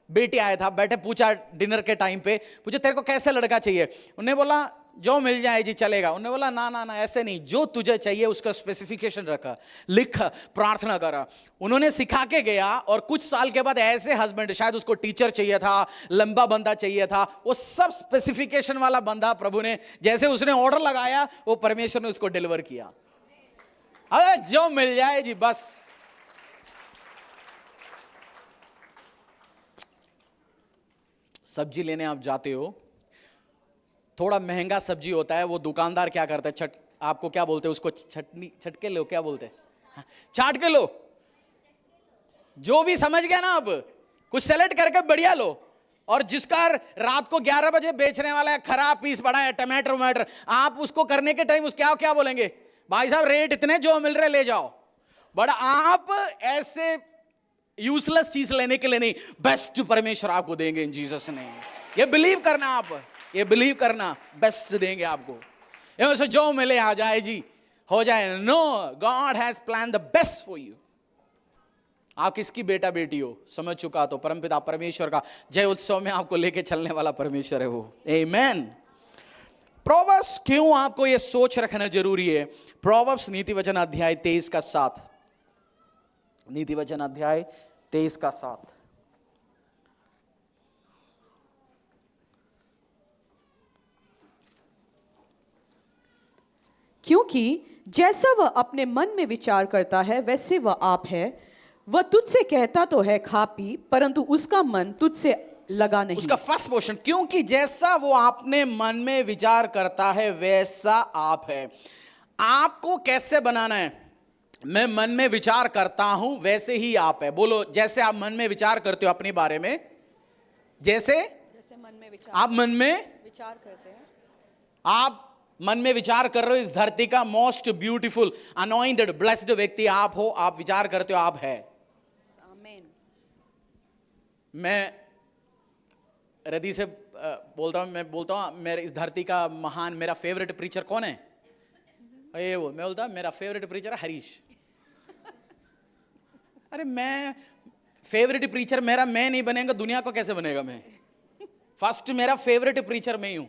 बेटी आया था, बैठे पूछा डिनर के टाइम पे, पूछा तेरे को कैसे लड़का चाहिए। उन्होंने बोला जो मिल जाए जी चलेगा। उन्होंने बोला ना ना ना ऐसे नहीं, जो तुझे चाहिए उसका स्पेसिफिकेशन रखा, लिख, प्रार्थना करा। उन्होंने सिखा के गया और कुछ साल के बाद ऐसे हस्बैंड, शायद उसको टीचर चाहिए था, लंबा बंदा चाहिए था, वो सब स्पेसिफिकेशन वाला बंदा प्रभु ने, जैसे उसने ऑर्डर लगाया वो परमेश्वर ने उसको डिलीवर किया। अरे जो मिल जाए जी बस। सब्जी लेने आप जाते हो, थोड़ा महंगा सब्जी होता है, वो दुकानदार क्या करता है, आपको क्या बोलते हैं उसको, छटनी, छटके लो, क्या बोलते हैं, हाँ, चाट के लो, जो भी समझ गया ना, अब कुछ सेलेक्ट करके बढ़िया लो। और जिसका रात को 11 बजे बेचने वाला है, खराब पीस बड़ा है, टमाटर वमाटर, आप उसको करने के टाइम क्या क्या बोलेंगे, भाई साहब रेट इतने, जो मिल रहे ले जाओ। बट आप ऐसे यूजलेस चीज लेने के लिए नहीं, बेस्ट परमेश्वर आपको देंगे इन जीसस नेम। ये बिलीव करना, आप ये बिलीव करना, बेस्ट देंगे आपको। ये जो मिले आ जाए जी, हो जाए। No, God has plan the best for you. आप किसकी बेटा बेटी हो समझ चुका, तो परमपिता परमेश्वर का जय उत्सव में आपको लेके चलने वाला परमेश्वर है वो। आमेन। प्रोवर्ब्स क्यों आपको ये सोच रखना जरूरी है? प्रोवर्ब्स नीति वचन अध्याय 23 का 7, नीति वचन अध्याय 23 का 7। क्योंकि जैसा वह अपने मन में विचार करता है वैसे वह आप है। वह तुझसे कहता तो है खा पी, परंतु उसका मन तुझसे लगा नहीं। उसका फर्स्ट पोर्शन, क्योंकि जैसा वो अपने मन में विचार करता है वैसा आप है। आपको कैसे बनाना है? मैं मन में विचार करता हूं वैसे ही आप है। बोलो, जैसे आप मन में विचार करते हो अपने बारे में, जैसे मन में विचार, आप मन में विचार करते हैं, आप मन में विचार कर रहे हो, इस धरती का मोस्ट ब्यूटीफुल अनॉइंटेड ब्लेस्ड व्यक्ति आप हो। आप विचार करते हो आप है। आमीन। मैं हृदय से बोलता हूं, मैं बोलता हूं मेरे इस धरती का महान, मेरा फेवरेट प्रीचर कौन है? ये वो मैं बोलता मेरा फेवरेट प्रीचर है हरीश। अरे मैं फेवरेट प्रीचर मेरा मैं नहीं बनेगा, दुनिया को कैसे बनेगा? मैं फर्स्ट मेरा फेवरेट प्रीचर मैं ही हूं,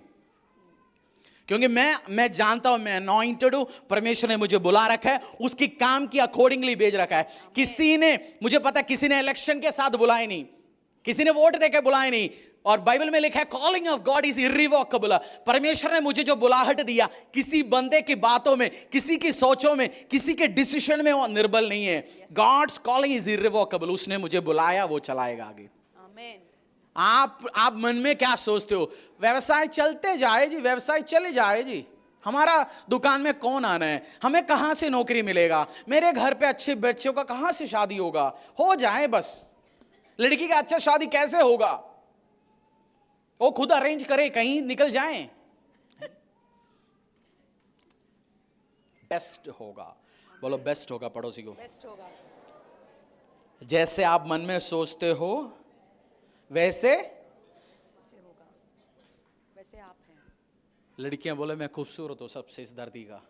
क्योंकि मैं जानता हूं मैं अनॉइंटेड हूं, परमेश्वर ने मुझे बुला रखा है, उसकी काम की अकॉर्डिंगली भेज रखा है। किसी ने, मुझे पता है, किसी ने इलेक्शन के साथ बुलाए नहीं, किसी ने वोट देके बुलाए नहीं। और बाइबल में लिखा है calling of God is irrevocable. परमेश्वर ने मुझे जो बुलाहट दिया, किसी बंदे की बातों में, किसी की सोचों में, किसी के डिसीजन में वो निर्बल नहीं है। God's calling is irrevocable. उसने मुझे बुलाया, वो चलाएगा आगे। आमीन। आप मन में क्या सोचते हो? व्यवसाय चलते जाए जी, व्यवसाय चले जाए जी, हमारा दुकान में कौन आना है, हमें कहां से नौकरी मिलेगा, मेरे घर पे अच्छे बच्चों का कहां से शादी होगा, हो जाए बस। लड़की का अच्छा शादी कैसे होगा? वो खुद अरेंज करे, कहीं निकल जाएं, बेस्ट होगा। बोलो बेस्ट होगा पड़ोसी को। बेस्ट होगा। जैसे आप मन में सोचते हो वैसे होगा, वैसे आप हैं। लड़कियां बोले मैं खूबसूरत हूं सबसे इस धरती का,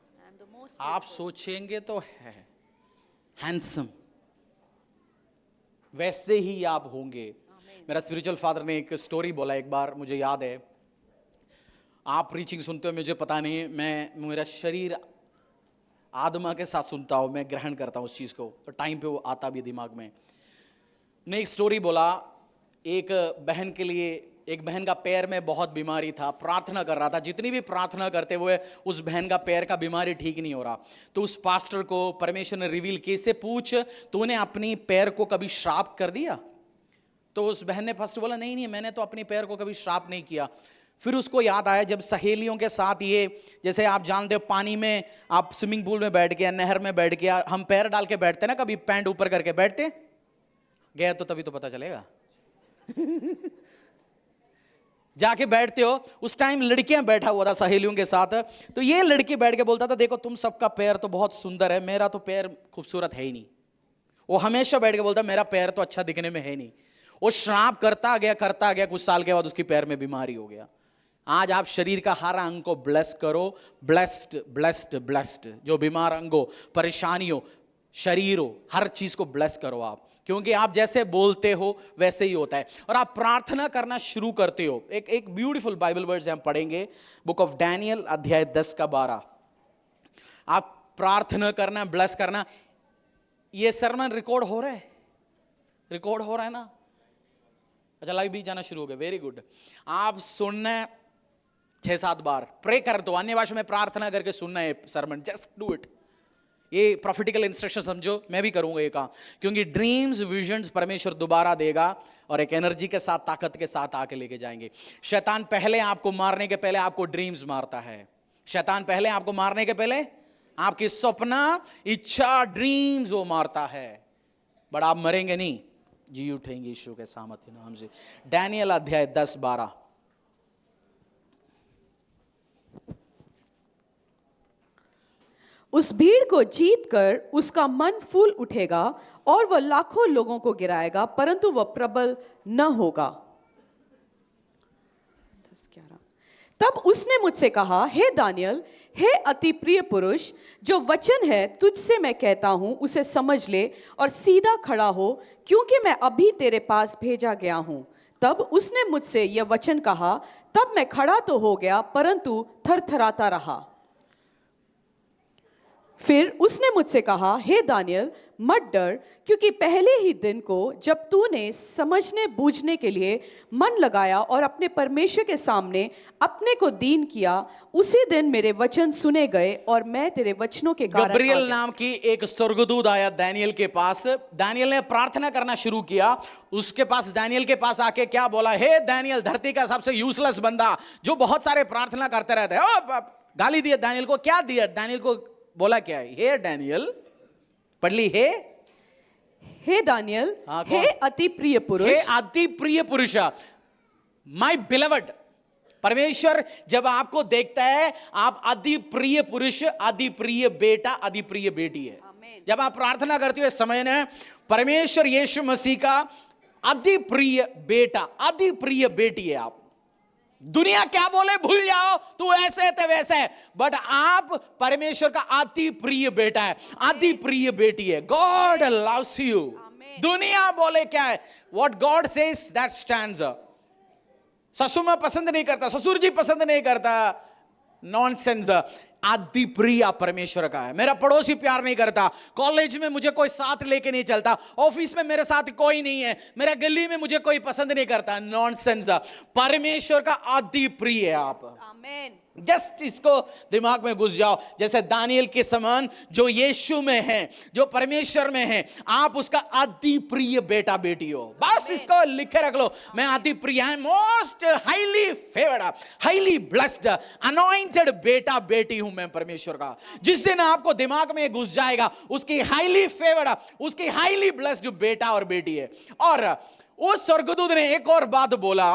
आप सोचेंगे तो है हैंडसम, वैसे ही आप होंगे। मेरा स्पिरिचुअल फादर ने एक स्टोरी बोला एक बार, मुझे याद है। आप प्रीचिंग सुनते हो मुझे पता नहीं, मेरा शरीर आत्मा के साथ सुनता हूं, मैं ग्रहण करता हूं उस चीज को, तो टाइम पे वो आता भी दिमाग में। ने एक स्टोरी बोला, एक बहन के लिए, एक बहन का पैर में बहुत बीमारी था, प्रार्थना कर रहा था, जितनी भी प्रार्थना करते हुए उस बहन का पैर का बीमारी ठीक नहीं हो रहा। तो उस पास्टर को परमेश्वर ने रिवील कैसे, पूछ तूने अपनी पैर को कभी श्राप कर दिया? तो उस बहन ने फर्स्ट बोला नहीं मैंने तो अपनी पैर को कभी श्राप नहीं किया। फिर उसको याद आया जब सहेलियों के साथ ये, जैसे आप जानते हो पानी में, आप स्विमिंग पूल में बैठ गया, नहर में बैठ गया, हम पैर डाल के बैठते ना, कभी पैंट ऊपर करके बैठते गए तो तभी तो पता चलेगा। जाके बैठते हो, उस टाइम लड़कियां बैठा हुआ था सहेलियों के साथ, तो ये लड़की बैठ के बोलता था देखो तुम सबका पैर तो बहुत सुंदर है, मेरा तो पैर खूबसूरत है ही नहीं। वो हमेशा बैठ के बोलता मेरा पैर तो अच्छा दिखने में है नहीं। वो श्राप करता गया, कुछ साल के बाद उसकी पैर में बीमारी हो गया। आज आप शरीर का हर अंग को ब्लेस करो, ब्लेस्ड ब्लेस्ड ब्लेस्ड। जो बीमार अंग हो, परेशानी हो, शरीर हो, हर चीज को ब्लेस करो आप, क्योंकि आप जैसे बोलते हो वैसे ही होता है। और आप प्रार्थना करना शुरू करते हो। एक ब्यूटीफुल बाइबल वर्ड्स हम पढ़ेंगे, बुक ऑफ डैनियल अध्याय 10 का 12। आप प्रार्थना करना, ब्लेस करना। ये सरमन रिकॉर्ड हो रहा है, रिकॉर्ड हो रहा है ना? अच्छा, लाइव भी जाना शुरू हो गया, वेरी गुड। आप सुनना 6-7 बार, प्रे कर दो अन्य भाषा में प्रार्थना करके सुनना है सरमन, जस्ट डू इट। ये प्रॉफिटिकल इंस्ट्रक्शन समझो, मैं भी करूंगा ये काम, क्योंकि ड्रीम्स विजन्स परमेश्वर दोबारा देगा और एक एनर्जी के साथ, ताकत के साथ आके लेके जाएंगे। शैतान पहले आपको मारने के पहले आपको ड्रीम्स मारता है। शैतान पहले आपको मारने के पहले आपकी सपना, इच्छा, ड्रीम्स वो मारता है, बट आप मरेंगे नहीं, जी उठेंगे यीशु के सामर्थ्य नाम से। डैनियल अध्याय 10-12। उस भीड़ को जीतकर उसका मन फूल उठेगा और वह लाखों लोगों को गिराएगा, परंतु वह प्रबल न होगा। 10-11। तब उसने मुझसे कहा, हे दानियल, हे अति प्रिय पुरुष, जो वचन है तुझसे मैं कहता हूं उसे समझ ले और सीधा खड़ा हो, क्योंकि मैं अभी तेरे पास भेजा गया हूं। तब उसने मुझसे यह वचन कहा, तब मैं खड़ा तो हो गया, परंतु थरथराता रहा। फिर उसने मुझसे कहा, हे दानियल, मत डर, क्योंकि पहले ही दिन को जब तूने समझने बूझने के लिए मन लगाया और अपने परमेश्वर के सामने अपने को दीन किया, उसी दिन मेरे वचन सुने गए और मैं तेरे वचनों के कारण गब्रियल नाम की एक स्वर्गदूत आया दानियल के पास। दानियल ने प्रार्थना करना शुरू किया। उसके पास, दानियल के पास आके क्या बोला, हे दानियल, धरती का सबसे यूजलेस बंदा जो बहुत सारे प्रार्थना करते रहते हैं। गाली दिया दानियल को। क्या दिया दानियल को? बोला क्या है? हे दानियल, पढ़ ली, हे दानियल, हे अति प्रिय पुरुष, हे अति प्रिय पुरुष, माय बिलवड। परमेश्वर जब आपको देखता है, आप अति प्रिय पुरुष, अति प्रिय बेटा, अति प्रिय बेटी है। जब आप प्रार्थना करते हो इस समय में, परमेश्वर यीशु मसीह का अति प्रिय बेटा, अति प्रिय बेटी है आप। दुनिया क्या बोले भूल जाओ, तू ऐसे थे वैसे है, बट आप परमेश्वर का अति प्रिय बेटा है, अति प्रिय बेटी है। God loves you. दुनिया बोले क्या है, what God says that stands. ससुर मैं पसंद नहीं करता, ससुर जी पसंद नहीं करता, नॉनसेंस। अति प्रिय परमेश्वर का है। मेरा पड़ोसी प्यार नहीं करता, कॉलेज में मुझे कोई साथ लेके नहीं चलता, ऑफिस में मेरे साथ कोई नहीं है, मेरा गली में मुझे कोई पसंद नहीं करता, नॉनसेंस। परमेश्वर का अति प्रिय है आप। आमीन। जस्ट इसको दिमाग में घुस जाओ, जैसे दानियल के समान जो यीशु में है, जो परमेश्वर में है, आप उसका अति प्रिय बेटा बेटी हो। बस इसको लिखे रख लो, मैं अति प्रिय, most highly favoured, highly blessed, anointed बेटा बेटी हूं मैं परमेश्वर का। जिस दिन आपको दिमाग में घुस जाएगा, उसकी हाईली फेवर्ड, उसकी हाईली ब्लेस्ड बेटा और बेटी है। और उस स्वर्गदूत ने एक और बात बोला,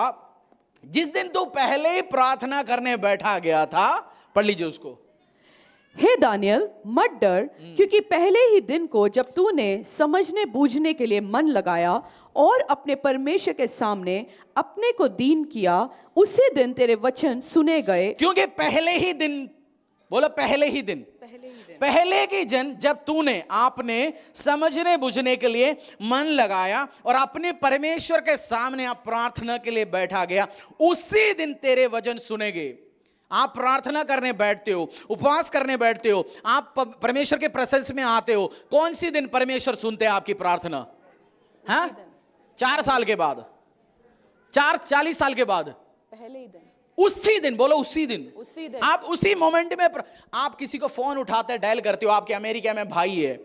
जिस दिन तू पहले ही प्रार्थना करने बैठा गया था, पढ़ लीजिए उसको, हे दानियल, मत डर, क्योंकि पहले ही दिन को जब तूने समझने बूझने के लिए मन लगाया और अपने परमेश्वर के सामने अपने को दीन किया, उसी दिन तेरे वचन सुने गए। क्योंकि पहले ही दिन, बोलो पहले ही दिन, पहले के दिन जब तूने, आपने समझने बुझने के लिए मन लगाया और अपने परमेश्वर के सामने आप प्रार्थना के लिए बैठा गया, उसी दिन तेरे वचन सुनेंगे। आप प्रार्थना करने बैठते हो, उपवास करने बैठते हो, आप परमेश्वर के प्रेजेंस में आते हो, कौन सी दिन परमेश्वर सुनते हैं आपकी प्रार्थना? हाँ, 4 साल के बाद, 40 साल के बाद, पहले ही दिन, उसी दिन, बोलो उसी दिन, आप उसी मोमेंट में आप किसी को फोन उठाते हैं, डायल करते हो, आपके अमेरिका में भाई है,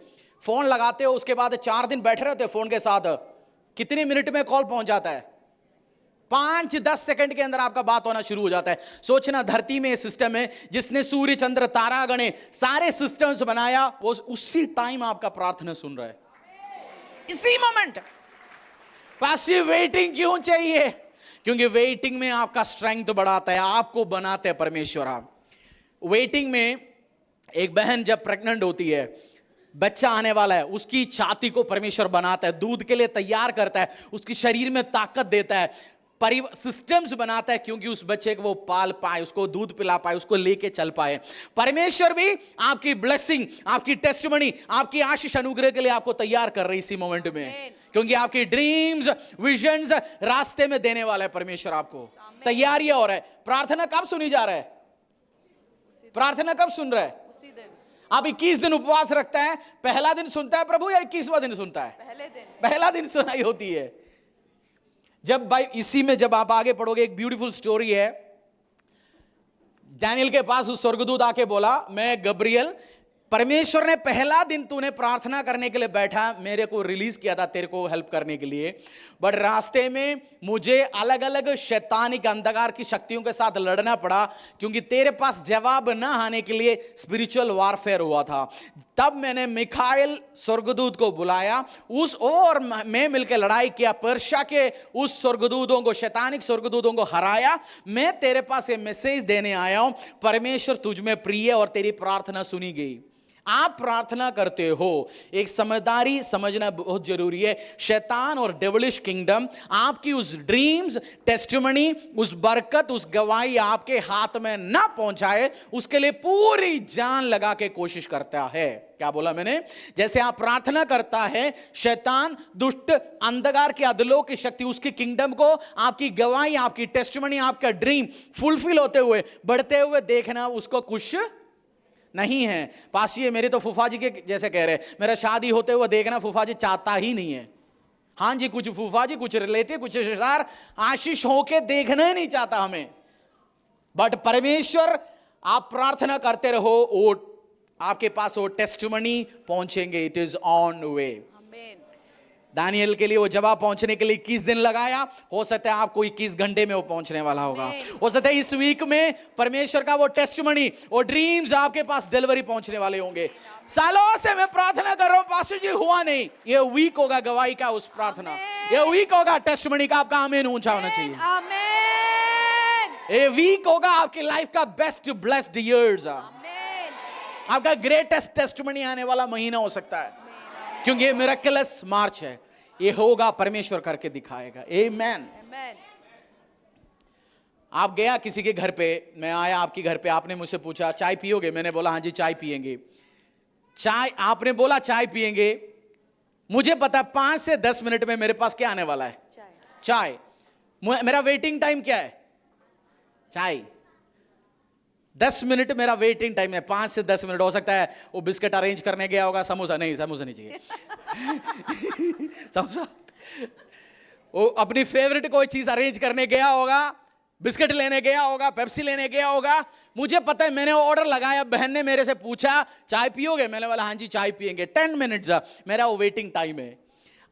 फोन लगाते हो, उसके बाद 4 दिन बैठे रहते हो फोन के साथ, कितने मिनट में कॉल पहुंच जाता है? 5-10 सेकंड के अंदर आपका बात होना शुरू हो जाता है। सोचना, धरती में सिस्टम है, जिसने सूर्य चंद्र तारा गणे सारे सिस्टम्स बनाया, वो उसी टाइम आपका प्रार्थना सुन रहा है, इसी मोमेंट। पासिव वेटिंग क्यों चाहिए? क्योंकि वेटिंग में आपका स्ट्रेंथ बढ़ाता है, आपको बनाते हैं परमेश्वर। आप वेटिंग में, एक बहन जब प्रेग्नेंट होती है बच्चा आने वाला है, उसकी छाती को परमेश्वर बनाता है, दूध के लिए तैयार करता है, उसकी शरीर में ताकत देता है, सिस्टम्स बनाता है, क्योंकि उस बच्चे को वो पाल पाए, उसको दूध पिला पाए, उसको लेके चल पाए। परमेश्वर भी आपकी ब्लेसिंग, आपकी टेस्टिमनी, आपकी आशीष अनुग्रह के लिए आपको तैयार कर रही इसी मोमेंट में, क्योंकि आपकी ड्रीम्स, विजन्स रास्ते में देने वाला है परमेश्वर आपको। तैयारी हो रहा है। प्रार्थना कब सुनी जा रहा है? प्रार्थना कब सुन रहा है? उसी दिन, आप 21 दिन उपवास रखता है, पहला दिन सुनता है प्रभु या 21वां दिन सुनता है? पहले दिन, पहला दिन सुनाई होती है। जब भाई इसी में जब आप आगे पढ़ोगे, एक ब्यूटीफुल स्टोरी है। डैनियल के पास उस स्वर्गदूत आके बोला, मैं गब्रियल, परमेश्वर ने पहला दिन तूने प्रार्थना करने के लिए बैठा, मेरे को रिलीज किया था तेरे को हेल्प करने के लिए, बट रास्ते में मुझे अलग अलग शैतानिक अंधकार की शक्तियों के साथ लड़ना पड़ा, क्योंकि तेरे पास जवाब ना आने के लिए स्पिरिचुअल वारफेयर हुआ था। तब मैंने मिखाइल स्वर्गदूत को बुलाया, उस और मैं मिलकर लड़ाई किया, पर्शिया के उस स्वर्गदूतों को, शैतानिक स्वर्गदूतों को हराया। मैं तेरे पास ये मैसेज देने आया हूं, परमेश्वर तुझ में प्रिय और तेरी प्रार्थना सुनी गई। आप प्रार्थना करते हो, एक समझदारी समझना बहुत जरूरी है। शैतान और डेविलिश किंगडम आपकी उस ड्रीम्स, टेस्टिमनी, उस बरकत, उस गवाही आपके हाथ में ना पहुंचाए, उसके लिए पूरी जान लगा के कोशिश करता है। क्या बोला मैंने? जैसे आप प्रार्थना करता है, शैतान, दुष्ट, अंधकार की अधलोक की शक्ति, उसकी किंगडम को आपकी गवाही, आपकी टेस्टिमनी, आपका ड्रीम फुलफिल होते हुए, बढ़ते हुए देखना उसको कुछ नहीं है। पासी मेरे तो फूफा जी के जैसे कह रहे, मेरा शादी होते हुए देखना फूफा जी चाहता ही नहीं है। हाँ जी, कुछ फूफा जी, कुछ रिलेटिव, कुछ रिश्तेदार आशीष होके देखना ही नहीं चाहता हमें। बट परमेश्वर, आप प्रार्थना करते रहो, वो आपके पास वो टेस्टिमनी पहुंचेंगे। It is on way. दानियल के लिए वो जवाब पहुंचने के लिए 21 दिन लगाया, हो सकता है आपको 21 घंटे में वो पहुंचने वाला होगा। हो सकता है इस वीक में परमेश्वर का वो टेस्टिमनी, वो ड्रीम्स आपके पास डिलीवरी पहुंचने वाले होंगे। सालों से मैं प्रार्थना कर रहा हूं पास्टर जी, हुआ नहीं। ये वीक होगा गवाही का, उस प्रार्थना, ये वीक होगा टेस्टिमनी का। आपका आमीन ऊंचा होना चाहिए। ये वीक होगा आपकी लाइफ का बेस्ट ब्लेस्ड इयर्स, आपका ग्रेटेस्ट टेस्टिमनी आने वाला महीना हो सकता है, क्योंकि ये मिरेकलस मार्च है। ये होगा, परमेश्वर करके दिखाएगा। आमेन। आप गया किसी के घर पे, मैं आया आपके घर पे, आपने मुझसे पूछा चाय पियोगे? मैंने बोला हाँ जी चाय पिएंगे। चाय, आपने बोला चाय पिएंगे, मुझे पता 5 से 10 मिनट में मेरे पास क्या आने वाला है? चाय। मेरा वेटिंग टाइम क्या है? चाय। 10 मिनट मेरा वेटिंग टाइम है। 5 से 10 मिनट। हो सकता है वो बिस्किट अरेंज करने गया होगा, समोसा नहीं, समोसा नहीं चाहिए समोसा, वो अपनी फेवरेट कोई चीज अरेंज करने गया होगा, बिस्किट लेने गया होगा, पेप्सी लेने गया होगा। मुझे पता है, मैंने ऑर्डर लगाया, बहन ने मेरे से पूछा चाय पियोगे? मैंने बोला हाँ जी चाय पिएंगे। 10 मिनट्स मेरा वो वेटिंग टाइम है।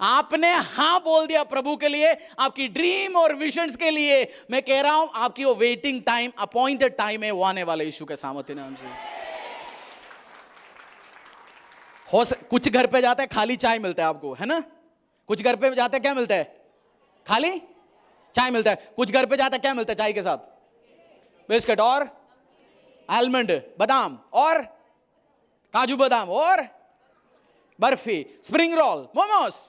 आपने हाँ बोल दिया प्रभु के लिए, आपकी ड्रीम और विजन्स के लिए। मैं कह रहा हूं आपकी वो वेटिंग टाइम, अपॉइंटेड टाइम है, वो आने वाले यीशु के सामर्थ्य नाम से। कुछ घर पे जाते हैं खाली चाय मिलता है आपको, है ना? कुछ घर पे जाते हैं क्या मिलता है? खाली चाय मिलता है। कुछ घर पे जाते हैं क्या मिलता है चाय के साथ? बिस्किट और आलमंड, बादाम और काजू बादाम और बर्फी, स्प्रिंग रोल, मोमोस।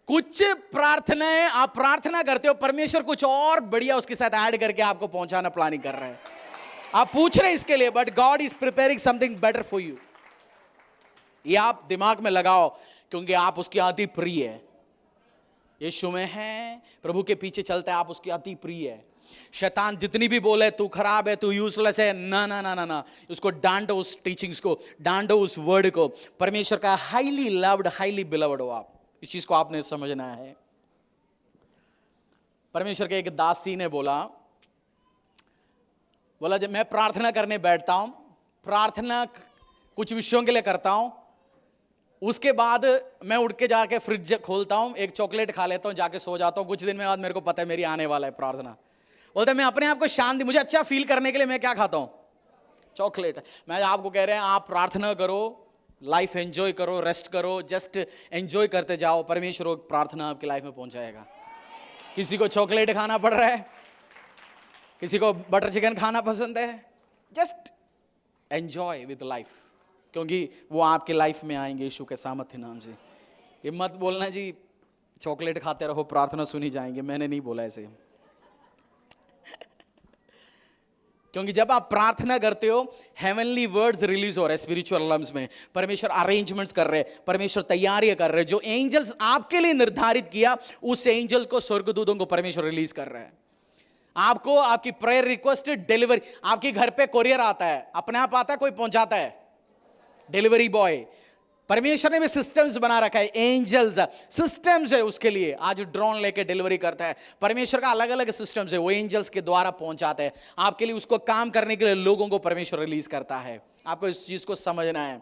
कुछ प्रार्थनाएं आप प्रार्थना करते हो, परमेश्वर कुछ और बढ़िया उसके साथ ऐड करके आपको पहुंचाना प्लानिंग कर रहा है। आप पूछ रहे इसके लिए, but God is preparing something better for you. ये आप दिमाग में लगाओ, क्योंकि आप उसकी अति प्रिय है। यीशु में है, प्रभु के पीछे चलता है, आप उसकी अति प्रिय है। शैतान जितनी भी बोले तू खराब है, तू यूजलेस है, ना ना ना ना ना, उसको डांटो, उस टीचिंग्स को डांटो, उस वर्ड को। परमेश्वर का हाईली लव्ड, हाईली बिलव्ड हो आप। इस चीज को आपने समझना है। परमेश्वर के एक दासी ने बोला जब मैं प्रार्थना करने बैठता हूं, प्रार्थना कुछ विषयों के लिए करता हूं, उसके बाद मैं उठ के जाके फ्रिज खोलता हूं, एक चॉकलेट खा लेता हूं, जाके सो जाता हूं। कुछ दिन में बाद मेरे को पता है मेरी आने वाला है प्रार्थना। बोलते मैं अपने आप को शांति, मुझे अच्छा फील करने के लिए मैं क्या खाता हूं? चॉकलेट। मैं आपको कह रहे हैं आप प्रार्थना करो, लाइफ एंजॉय करो, रेस्ट करो, जस्ट एंजॉय करते जाओ। परमेश्वर प्रार्थना आपकी लाइफ में पहुंचाएगा। किसी को चॉकलेट खाना पड़ रहा है, किसी को बटर चिकन खाना पसंद है, जस्ट एंजॉय विद लाइफ। क्योंकि वो आपके लाइफ में आएंगे यीशु के सामर्थ्य नाम से। ये मत बोलना जी चॉकलेट खाते रहो प्रार्थना सुनी जाएंगे, मैंने नहीं बोला ऐसे। क्योंकि जब आप प्रार्थना करते हो हेवनली वर्ड्स रिलीज हो रहे हैं स्पिरिचुअल लम्स में, परमेश्वर अरेंजमेंट्स कर रहे हैं, परमेश्वर तैयारियां कर रहे हैं, जो एंजल्स आपके लिए निर्धारित किया उस एंजल को स्वर्गदूतों को परमेश्वर रिलीज कर रहा है। आपको आपकी प्रेयर रिक्वेस्ट डिलीवरी, आपके घर पे कोरियर आता है, अपने आप आता है कोई पहुंचाता है, डिलीवरी बॉय। परमेश्वर ने भी सिस्टम्स बना रखा है, एंजल्स सिस्टम्स है उसके लिए। आज ड्रोन लेके डिलीवरी करता है, परमेश्वर का अलग अलग सिस्टम्स है, वो एंजल्स के द्वारा पहुंचाते हैं आपके लिए। उसको काम करने के लिए लोगों को परमेश्वर रिलीज करता है। आपको इस चीज को समझना है।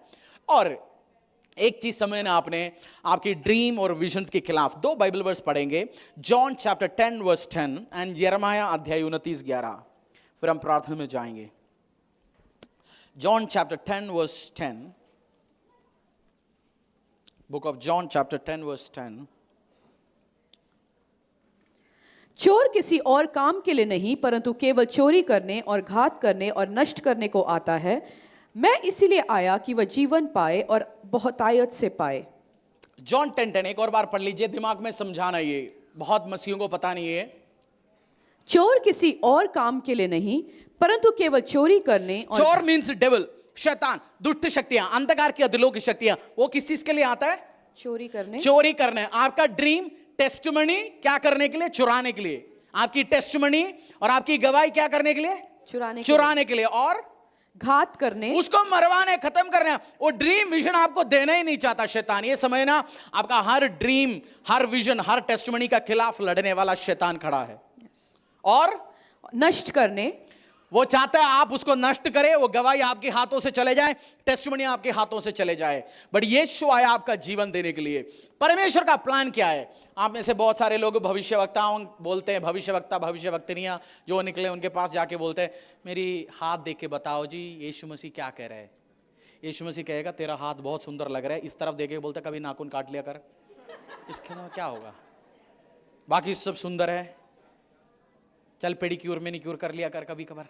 और एक चीज समझना आपने, आपकी ड्रीम और विजन्स के खिलाफ दो बाइबल वर्स पढ़ेंगे, जॉन चैप्टर 10 वर्स 10 एंड यिर्मयाह अध्याय 29:11। फिर हम प्रार्थना में जाएंगे। John chapter 10 verse 10, book of John chapter 10 verse 10। चोर किसी और काम के लिए नहीं परंतु केवल चोरी करने और घात करने और नष्ट करने को आता है। मैं इसीलिए आया कि वह जीवन पाए और बहुतायत से पाए। जॉन 10:10 एक और बार पढ़ लीजिए, दिमाग में समझाना, ये बहुत मसीहों को पता नहीं है। चोर किसी और काम के लिए नहीं परंतु केवल चोरी करने और चोर मीन्स डेविल, शैतान, दुष्ट शक्तियां, अंधकार की अधलों की शक्तियां। वो किस चीज के लिए आता है? चोरी करने, चोरी करने। आपका ड्रीम टेस्टमनी क्या करने के लिए? चुराने के लिए। आपकी टेस्टमनी और आपकी गवाही क्या करने के लिए? चुराने के लिए। और घात करने, उसको मरवाने, खत्म करने। वो ड्रीम विजन आपको देना ही नहीं चाहता शैतान। ये समझना, आपका हर ड्रीम, हर विजन, हर टेस्टमनी का खिलाफ लड़ने वाला शैतान खड़ा है। और नष्ट करने, वो चाहता है आप उसको नष्ट करें, वो गवाही आपके हाथों से चले जाए, टेस्टिमनी आपके हाथों से चले जाए। बट यीशु आया आपका जीवन देने के लिए। परमेश्वर का प्लान क्या है? आप में से बहुत सारे लोग भविष्यवक्ताओं बोलते हैं, भविष्यवक्ता भविष्यवक्तनियां जो निकले उनके पास जाके बोलते हैं, मेरी हाथ देख के बताओ जी यीशु मसीह क्या कह रहा है। यीशु मसीह कहेगा तेरा हाथ बहुत सुंदर लग रहा है, इस तरफ देखे बोलते कभी नाखून काट लिया कर, इसके अलावा क्या होगा, बाकी सब सुंदर है, चल पेडिक्योर मैनिक्योर कर लिया कर कभी कभार।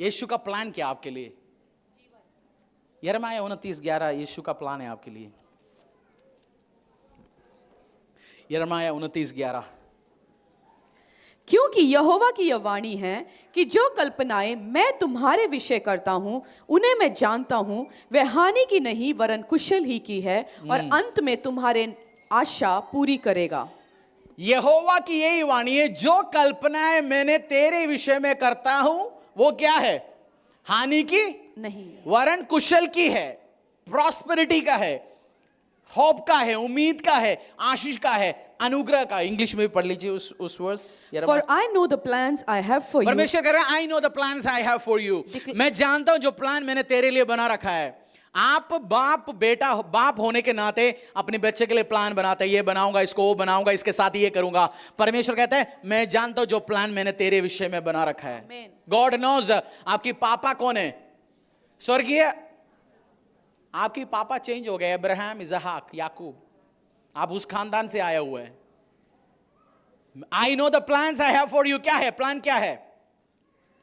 यीशु का प्लान क्या आपके लिए? यिर्मयाह 29:11 यीशु का प्लान है आपके लिए। यिर्मयाह 29:11, क्योंकि यहोवा की यह वाणी है कि जो कल्पनाएं मैं तुम्हारे विषय करता हूं उन्हें मैं जानता हूं, वह हानि की नहीं वरन कुशल ही की है और अंत में तुम्हारे आशा पूरी करेगा। यहोवा की यही वाणी है, जो कल्पनाएं मैंने तेरे विषय में करता हूं वो क्या है? हानि की नहीं वरन कुशल की है, प्रॉस्पेरिटी का है, होप का है, उम्मीद का है, आशीष का है, अनुग्रह का। इंग्लिश में भी पढ़ लीजिए उस verse. For I know the plans I have for you। परमेश्वर कह रहा है I know the plans I have for you. मैं जानता हूं जो प्लान मैंने तेरे लिए बना रखा है। आप बाप होने के नाते अपने बच्चे के लिए प्लान बनाते हैं, ये बनाऊंगा, इसको वो बनाऊंगा, इसके साथ ये करूंगा। परमेश्वर कहता है मैं जानता हूं जो प्लान मैंने तेरे विषय में बना रखा है। God knows. आपकी पापा कौन है? स्वर्गीय। आपकी पापा चेंज हो गए, अब्राहम, इसहाक, याकूब, आप उस खानदान से आया हुआ है। I know the plans I have for you. क्या है प्लान? क्या है?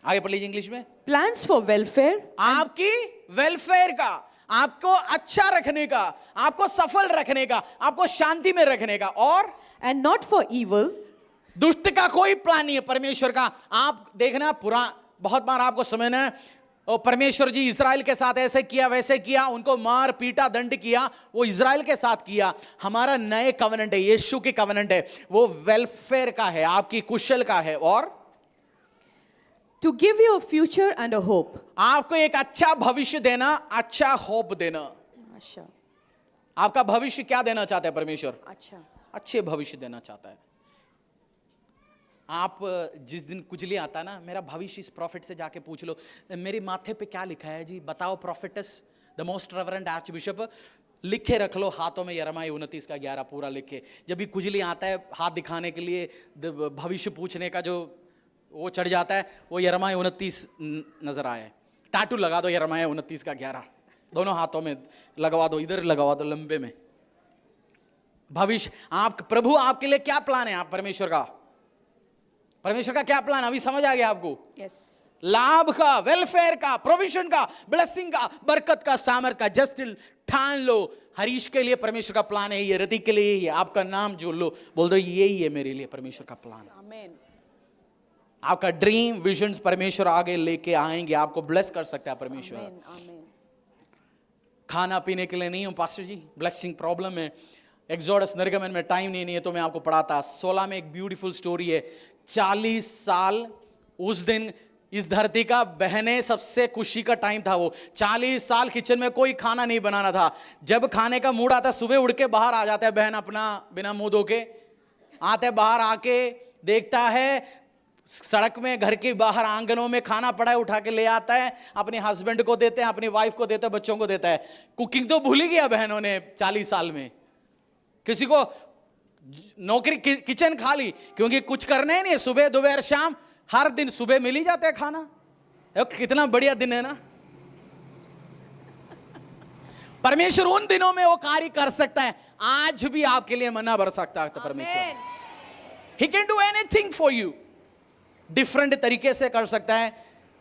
आगे पढ़ लीजिए इंग्लिश में। प्लान्स फॉर वेलफेयर, आपकी वेलफेयर का, आपको अच्छा रखने का, आपको सफल रखने का, आपको शांति में रखने का। और एंड नॉट फॉर इवल, दुष्ट का कोई प्लान नहीं है परमेश्वर का। आप देखना बहुत बार आपको समझना है, और परमेश्वर जी इजराइल के साथ ऐसे किया वैसे किया, उनको मार पीटा दंड किया, वो इजराइल के साथ किया। हमारा नए कवनेंट है, यीशु की कवनेंट है, वो वेलफेयर का है, आपकी कुशल का है। और to give you a future and a hope, आपको एक अच्छा भविष्य देना, अच्छा होप देना। अच्छा, आपका भविष्य क्या देना चाहता है परमेश्वर? अच्छा, अच्छे भविष्य देना चाहता है। आप जिस दिन कुचली आता है ना, मेरा भविष्य इस प्रॉफिट से जाके पूछ लो, मेरे माथे पे क्या लिखा है जी बताओ prophets the most reverend archbishop, लिखे रख लो हाथों में यिर्मयाह 29:11 पूरा लिखे। जब भी कुचली आता है हाथ दिखाने के लिए, भविष्य पूछने का जो वो चढ़ जाता है, वो यिर्मयाह 29 नजर आए। टैटू लगा दो यिर्मयाह 29:11 दोनों हाथों में लगवा दो, इधर लगवा दो लंबे में। भविष्य आप, प्रभु आपके लिए क्या प्लान है? आप परमेश्वर का क्या प्लान अभी समझ आ गया आपको? यस। लाभ का, वेलफेयर का, प्रोविजन का, ब्लेसिंग का, बरकत का, सामर्थ का। जस्ट ठान लो हरीश के लिए परमेश्वर का प्लान है ये, रति के लिए ये, आपका नाम जोड़ लो, बोल दो यही है मेरे लिए परमेश्वर का प्लान। आमीन। आपका ड्रीम विजन परमेश्वर आगे लेके आएंगे, आपको ब्लेस कर सकता है परमेश्वर। आमीन, आमीन। खाना पीने के लिए नहीं हूं पास्टर जी, ब्लेसिंग प्रॉब्लम है। एक्सोडस निर्गमन में टाइम नहीं है तो मैं आपको पढ़ाता। 16 में एक ब्यूटीफुल स्टोरी है। 40 साल उस दिन इस धरती का बहने सबसे खुशी का टाइम था वो। 40 साल किचन में कोई खाना नहीं बनाना था। जब खाने का मूड आता सुबह उड़ के बाहर आ जाता है बहन, अपना बिना मुंह धो के आते बाहर, आके देखता है सड़क में, घर के बाहर आंगनों में खाना पड़ा है, उठा के ले आता है, अपने हस्बैंड को देते हैं, अपनी वाइफ को देते हैं, बच्चों को देता है। कुकिंग तो भूल ही गया बहनों ने 40 साल में। किसी को नौकरी, किचन खाली, क्योंकि कुछ करना ही नहीं है। सुबह दोपहर शाम हर दिन सुबह मिल ही जाता है खाना। कितना बढ़िया दिन है ना। परमेश्वर उन दिनों में वो कार्य कर सकता है, आज भी आपके लिए मन्ना बरस सकता है परमेश्वर। He can do anything for you. Different तरीके से कर सकता है।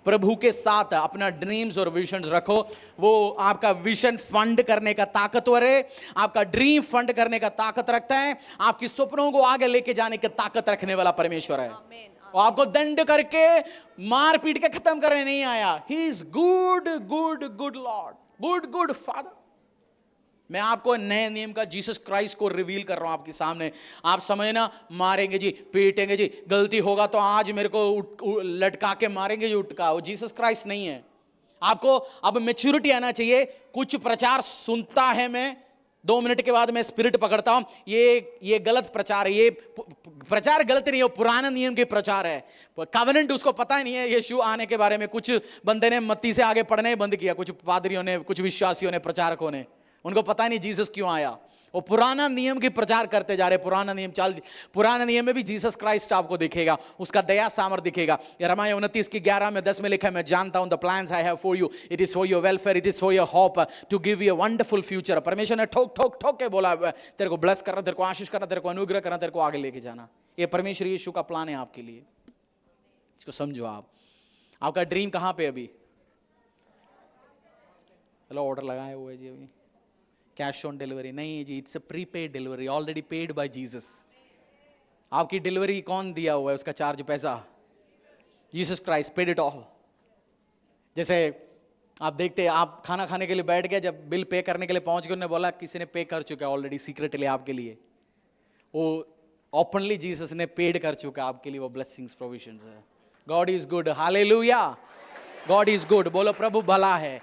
प्रभु के साथ अपना ड्रीम्स और विजन रखो। वो आपका विजन फंड करने का ताकतवर है, आपका ड्रीम फंड करने का ताकत रखता है, आपकी सपनों को आगे लेके जाने की ताकत रखने वाला परमेश्वर है। और आपको दंड करके मार पीट के खत्म करने नहीं आया। He is good good good Lord, good good father. मैं आपको नए नियम का जीसस क्राइस्ट को रिवील कर रहा हूं आपके सामने। आप समझना, मारेंगे जी, पीटेंगे जी, गलती होगा तो आज मेरे को लटका के मारेंगे जी, उठका, वो जीसस क्राइस्ट नहीं है। आपको अब मैच्योरिटी आना चाहिए। कुछ प्रचार सुनता है मैं, 2 मिनट के बाद मैं स्पिरिट पकड़ता हूं, ये गलत प्रचार है। ये प्रचार गलत नहीं है, वो पुराना नियम के प्रचार है। कवेनेंट उसको पता ही नहीं है यीशु आने के बारे में। कुछ बंदे ने मत्ती से आगे पढ़ने बंद किया, कुछ पादरियों ने, कुछ विश्वासियों ने, प्रचारकों ने, उनको पता नहीं जीसस क्यों आया। वो पुराना नियम की प्रचार करते जा रहे। पुराना नियम में भी जीसस क्राइस्ट आपको दिखेगा, उसका दया सामर्थ दिखेगा। यिर्मयाह 29:11-10 में लिखा है, मैं जानता हूं the plans I have for you, it is for your welfare, it is for your hope, to give you a wonderful future. परमेश्वर ने ठोक ठोक ठोक के बोला, तेरे को ब्लेस करना, तेरे को आशीष करना, तेरे को अनुग्रह करना, तेरे को आगे लेके जाना। ये परमेश्वर यीशु का प्लान है आपके लिए। इसको समझो आप। आपका ड्रीम कहां पे अभी? चलो ऑर्डर लगाए हुए जी, अभी कैश ऑन डिलीवरी नहीं जी, it's a prepaid delivery, already paid by Jesus. आपकी डिलीवरी कौन दिया हुआ है, उसका चार्ज पैसा? Jesus Christ paid it all. जैसे आप देखते हैं, आप खाना खाने के लिए बैठ गए, जब बिल पे करने के लिए पहुंच गए, उन्होंने बोला किसी ने पे कर चुका है ऑलरेडी, सीक्रेटली आपके लिए। वो ओपनली जीसस ने पेड कर चुका आपके लिए, वो ब्लेसिंग्स प्रोविजंस है। God is good, hallelujah. God is good, बोलो प्रभु भला है।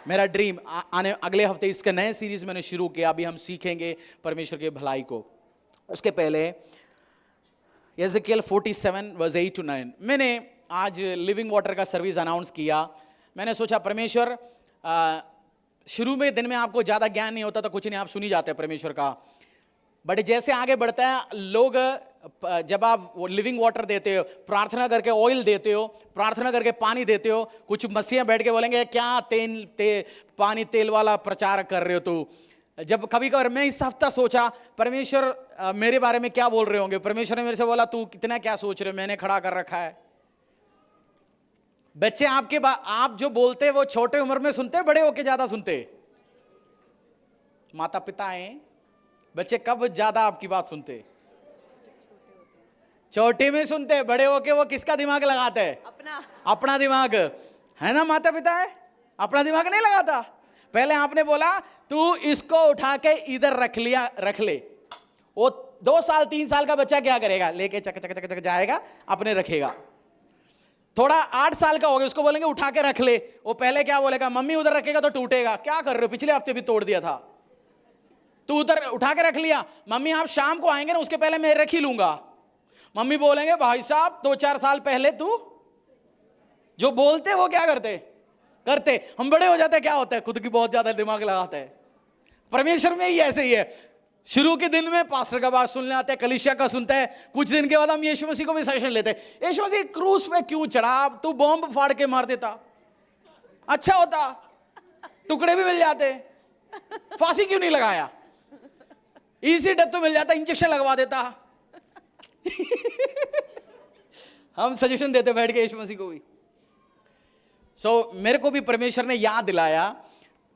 मेरा ड्रीम आने अगले हफ्ते इसके नए सीरीज मैंने शुरू किया। अभी हम सीखेंगे परमेश्वर के भलाई को। उसके पहले एजेकियल 47:8-9 मैंने आज लिविंग वाटर का सर्विस अनाउंस किया। मैंने सोचा परमेश्वर, शुरू में दिन में आपको ज़्यादा ज्ञान नहीं होता तो कुछ नहीं, आप सुनी जाते हैं परमेश्वर का। बट जैसे आगे बढ़ता है, लोग जब आप वो लिविंग वाटर देते हो, प्रार्थना करके ऑयल देते हो, प्रार्थना करके पानी देते हो, कुछ मसीहा बैठ के बोलेंगे क्या पानी तेल वाला प्रचार कर रहे हो तू। जब कभी कभार मैं इस हफ्ता सोचा परमेश्वर मेरे बारे में क्या बोल रहे होंगे। परमेश्वर ने मेरे से बोला, तू कितना क्या सोच रहे हो, मैंने खड़ा कर रखा है। बच्चे आप जो बोलते हैं वो छोटे उम्र में सुनते, बड़े होके ज्यादा सुनते? माता पिता हैं, बच्चे कब ज्यादा आपकी बात सुनते? छोटे में सुनते, बड़े होके वो किसका दिमाग लगाते हैं? अपना दिमाग, है ना। माता पिता है, अपना दिमाग नहीं लगाता। पहले आपने बोला तू इसको उठा के इधर रख ले। वो 2 साल 3 साल का बच्चा क्या करेगा? लेके चक चक चक चक जाएगा, अपने रखेगा। थोड़ा 8 साल का हो गया, उसको बोलेंगे उठा के रख ले। वो पहले क्या बोलेगा? मम्मी उधर रखेगा तो टूटेगा। क्या कर रहे हो, पिछले हफ्ते भी तोड़ दिया था। तू उधर उठा के रख लिया, मम्मी आप शाम को आएंगे ना, उसके पहले मैं रख ही लूंगा। मम्मी बोलेंगे भाई साहब 2-4 साल पहले तू जो बोलते वो क्या करते। हम बड़े हो जाते, क्या होता है, खुद की बहुत ज्यादा दिमाग लगाते हैं। परमेश्वर में ही ऐसे ही है। शुरू के दिन में पास्टर का बात सुनने आते हैं, कलीसिया का सुनते हैं, कुछ दिन के बाद हम यीशु मसीह को भी सेशन लेते हैं। यीशु मसीह क्रूस पे क्यों चढ़ा? तू बॉम्ब फाड़ के मार देता, अच्छा होता, टुकड़े भी मिल जाते। फांसी क्यों नहीं लगाया? इजी डेथ तो मिल जाता, इंजेक्शन लगवा देता। हम सजेशन देते बैठ के यीशु मसीह को भी। सो मेरे को भी परमेश्वर ने याद दिलाया,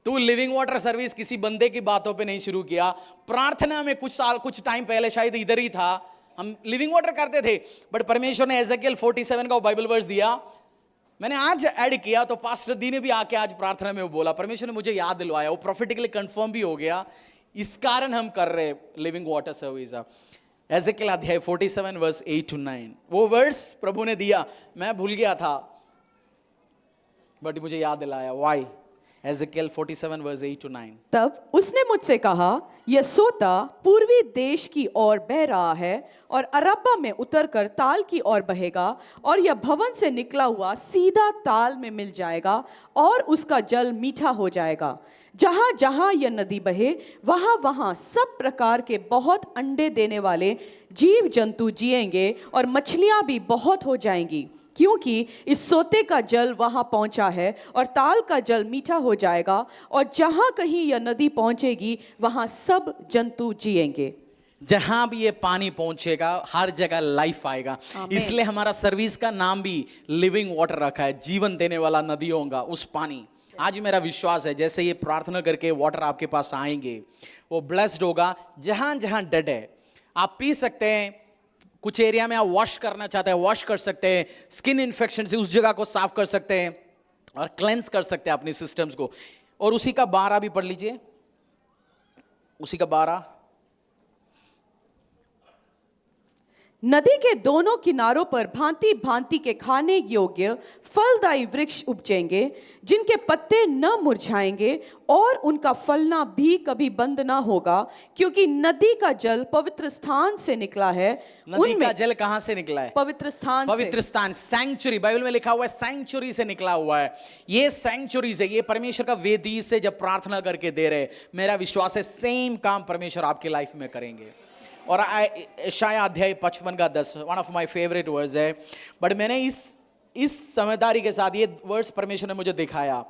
तू लिविंग वाटर सर्विस किसी बंदे की बातों पे नहीं शुरू किया, प्रार्थना में कुछ टाइम पहले शायद इधर ही था, हम लिविंग वाटर करते थे, बट परमेश्वर ने एजेकियल 47 का बाइबल वर्स दिया, मैंने आज ऐड किया, तो पास्टर दी ने भी आके आज प्रार्थना में वो बोला, परमेश्वर ने मुझे याद दिलवाया, वो प्रोफेटिकली कंफर्म भी हो गया, इस कारण हम कर रहे लिविंग वाटर सर्विस। एजेकियल अध्याय 47 वर्स 8 to 9, वो वर्स प्रभु ने दिया, मैं भूल गया था बट मुझे याद दिलाया। वाई? Ezekiel 47 verse 8 to 9। तब उसने मुझसे कहा, यह सोता पूर्वी देश की ओर बह रहा है और अरब्बा में उतरकर ताल की ओर बहेगा, और यह भवन से निकला हुआ सीधा ताल में मिल जाएगा और उसका जल मीठा हो जाएगा। जहां जहां यह नदी बहे वहां वहां सब प्रकार के बहुत अंडे देने वाले जीव जंतु जिएंगे और मछलियां भी बहुत हो जाएंगी, क्योंकि इस सोते का जल वहां पहुंचा है और ताल का जल मीठा हो जाएगा, और जहां कहीं यह नदी पहुंचेगी वहां सब जंतु जिएंगे। जहां भी ये पानी पहुंचेगा हर जगह लाइफ आएगा, इसलिए हमारा सर्विस का नाम भी लिविंग वाटर रखा है, जीवन देने वाला नदियों का उस पानी। आज मेरा विश्वास है जैसे ये प्रार्थना करके वाटर आपके पास आएंगे वो ब्लेस्ड होगा। जहां जहां डेड है आप पी सकते हैं, कुछ एरिया में आप वॉश करना चाहते हैं वॉश कर सकते हैं, स्किन इन्फेक्शन से उस जगह को साफ कर सकते हैं और क्लेंस कर सकते हैं अपने सिस्टम्स को। और उसी का 12 भी पढ़ लीजिए, उसी का 12। नदी के दोनों किनारों पर भांति भांति के खाने योग्य फलदायी वृक्ष उपजेंगे, जिनके पत्ते न मुरझाएंगे और उनका फलना भी कभी बंद ना होगा, क्योंकि नदी का जल पवित्र स्थान से निकला है। नदी का जल कहां से निकला है? पवित्र स्थान से। पवित्र स्थान, सैंक्चुरी, बाइबल में लिखा हुआ है सैंक्चुरी से निकला हुआ है। ये सैंक्चुरी से, ये परमेश्वर का वेदी से जब प्रार्थना करके दे रहे, मेरा विश्वास है सेम काम परमेश्वर आपकी लाइफ में करेंगे। और यशायाह अध्याय 55 का 10 one of my favourite words है, बट मैंने इस समझदारी के साथ ये वर्ड्स परमेश्वर ने मुझे दिखाया।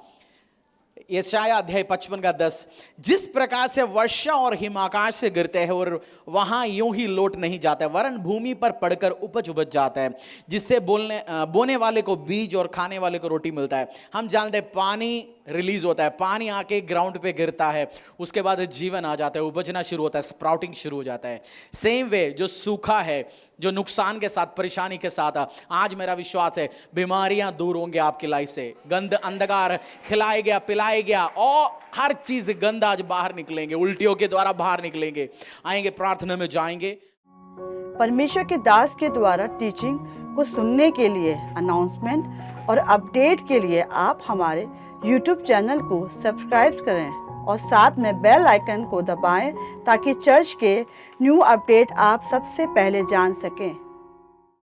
यशायाह अध्याय 55 का 10, जिस प्रकार से वर्षा और हिम आकाश से गिरते हैं और वहां यूं ही लौट नहीं जाता है, वरन भूमि पर पड़कर उपज जाता है, जिससे बोने वाले को बीज और खाने वाले को रोटी मिलता है। हम जानते हैं पानी रिलीज होता है, पानी आके ग्राउंड पे गिरता है, उसके बाद जीवन आ जाता है, उपजना शुरू होता है, स्प्राउटिंग शुरू हो जाता है। सेम वे जो सूखा है, जो नुकसान के साथ, परेशानी के साथ, आज मेरा विश्वास है बीमारियां दूर होंगे आपकी लाइफ से, गंद अंधकार खिलाया गया पिलाया गया और हर चीज गंद आज बाहर निकलेंगे, उल्टियों के द्वारा बाहर निकलेंगे, आएंगे प्रार्थना में जाएंगे। परमेश्वर के दास के द्वारा टीचिंग को सुनने के लिए, अनाउंसमेंट और अपडेट के लिए आप हमारे YouTube चैनल को सब्सक्राइब करें और साथ में बेल आइकन को दबाएं, ताकि चर्च के न्यू अपडेट आप सबसे पहले जान सकें।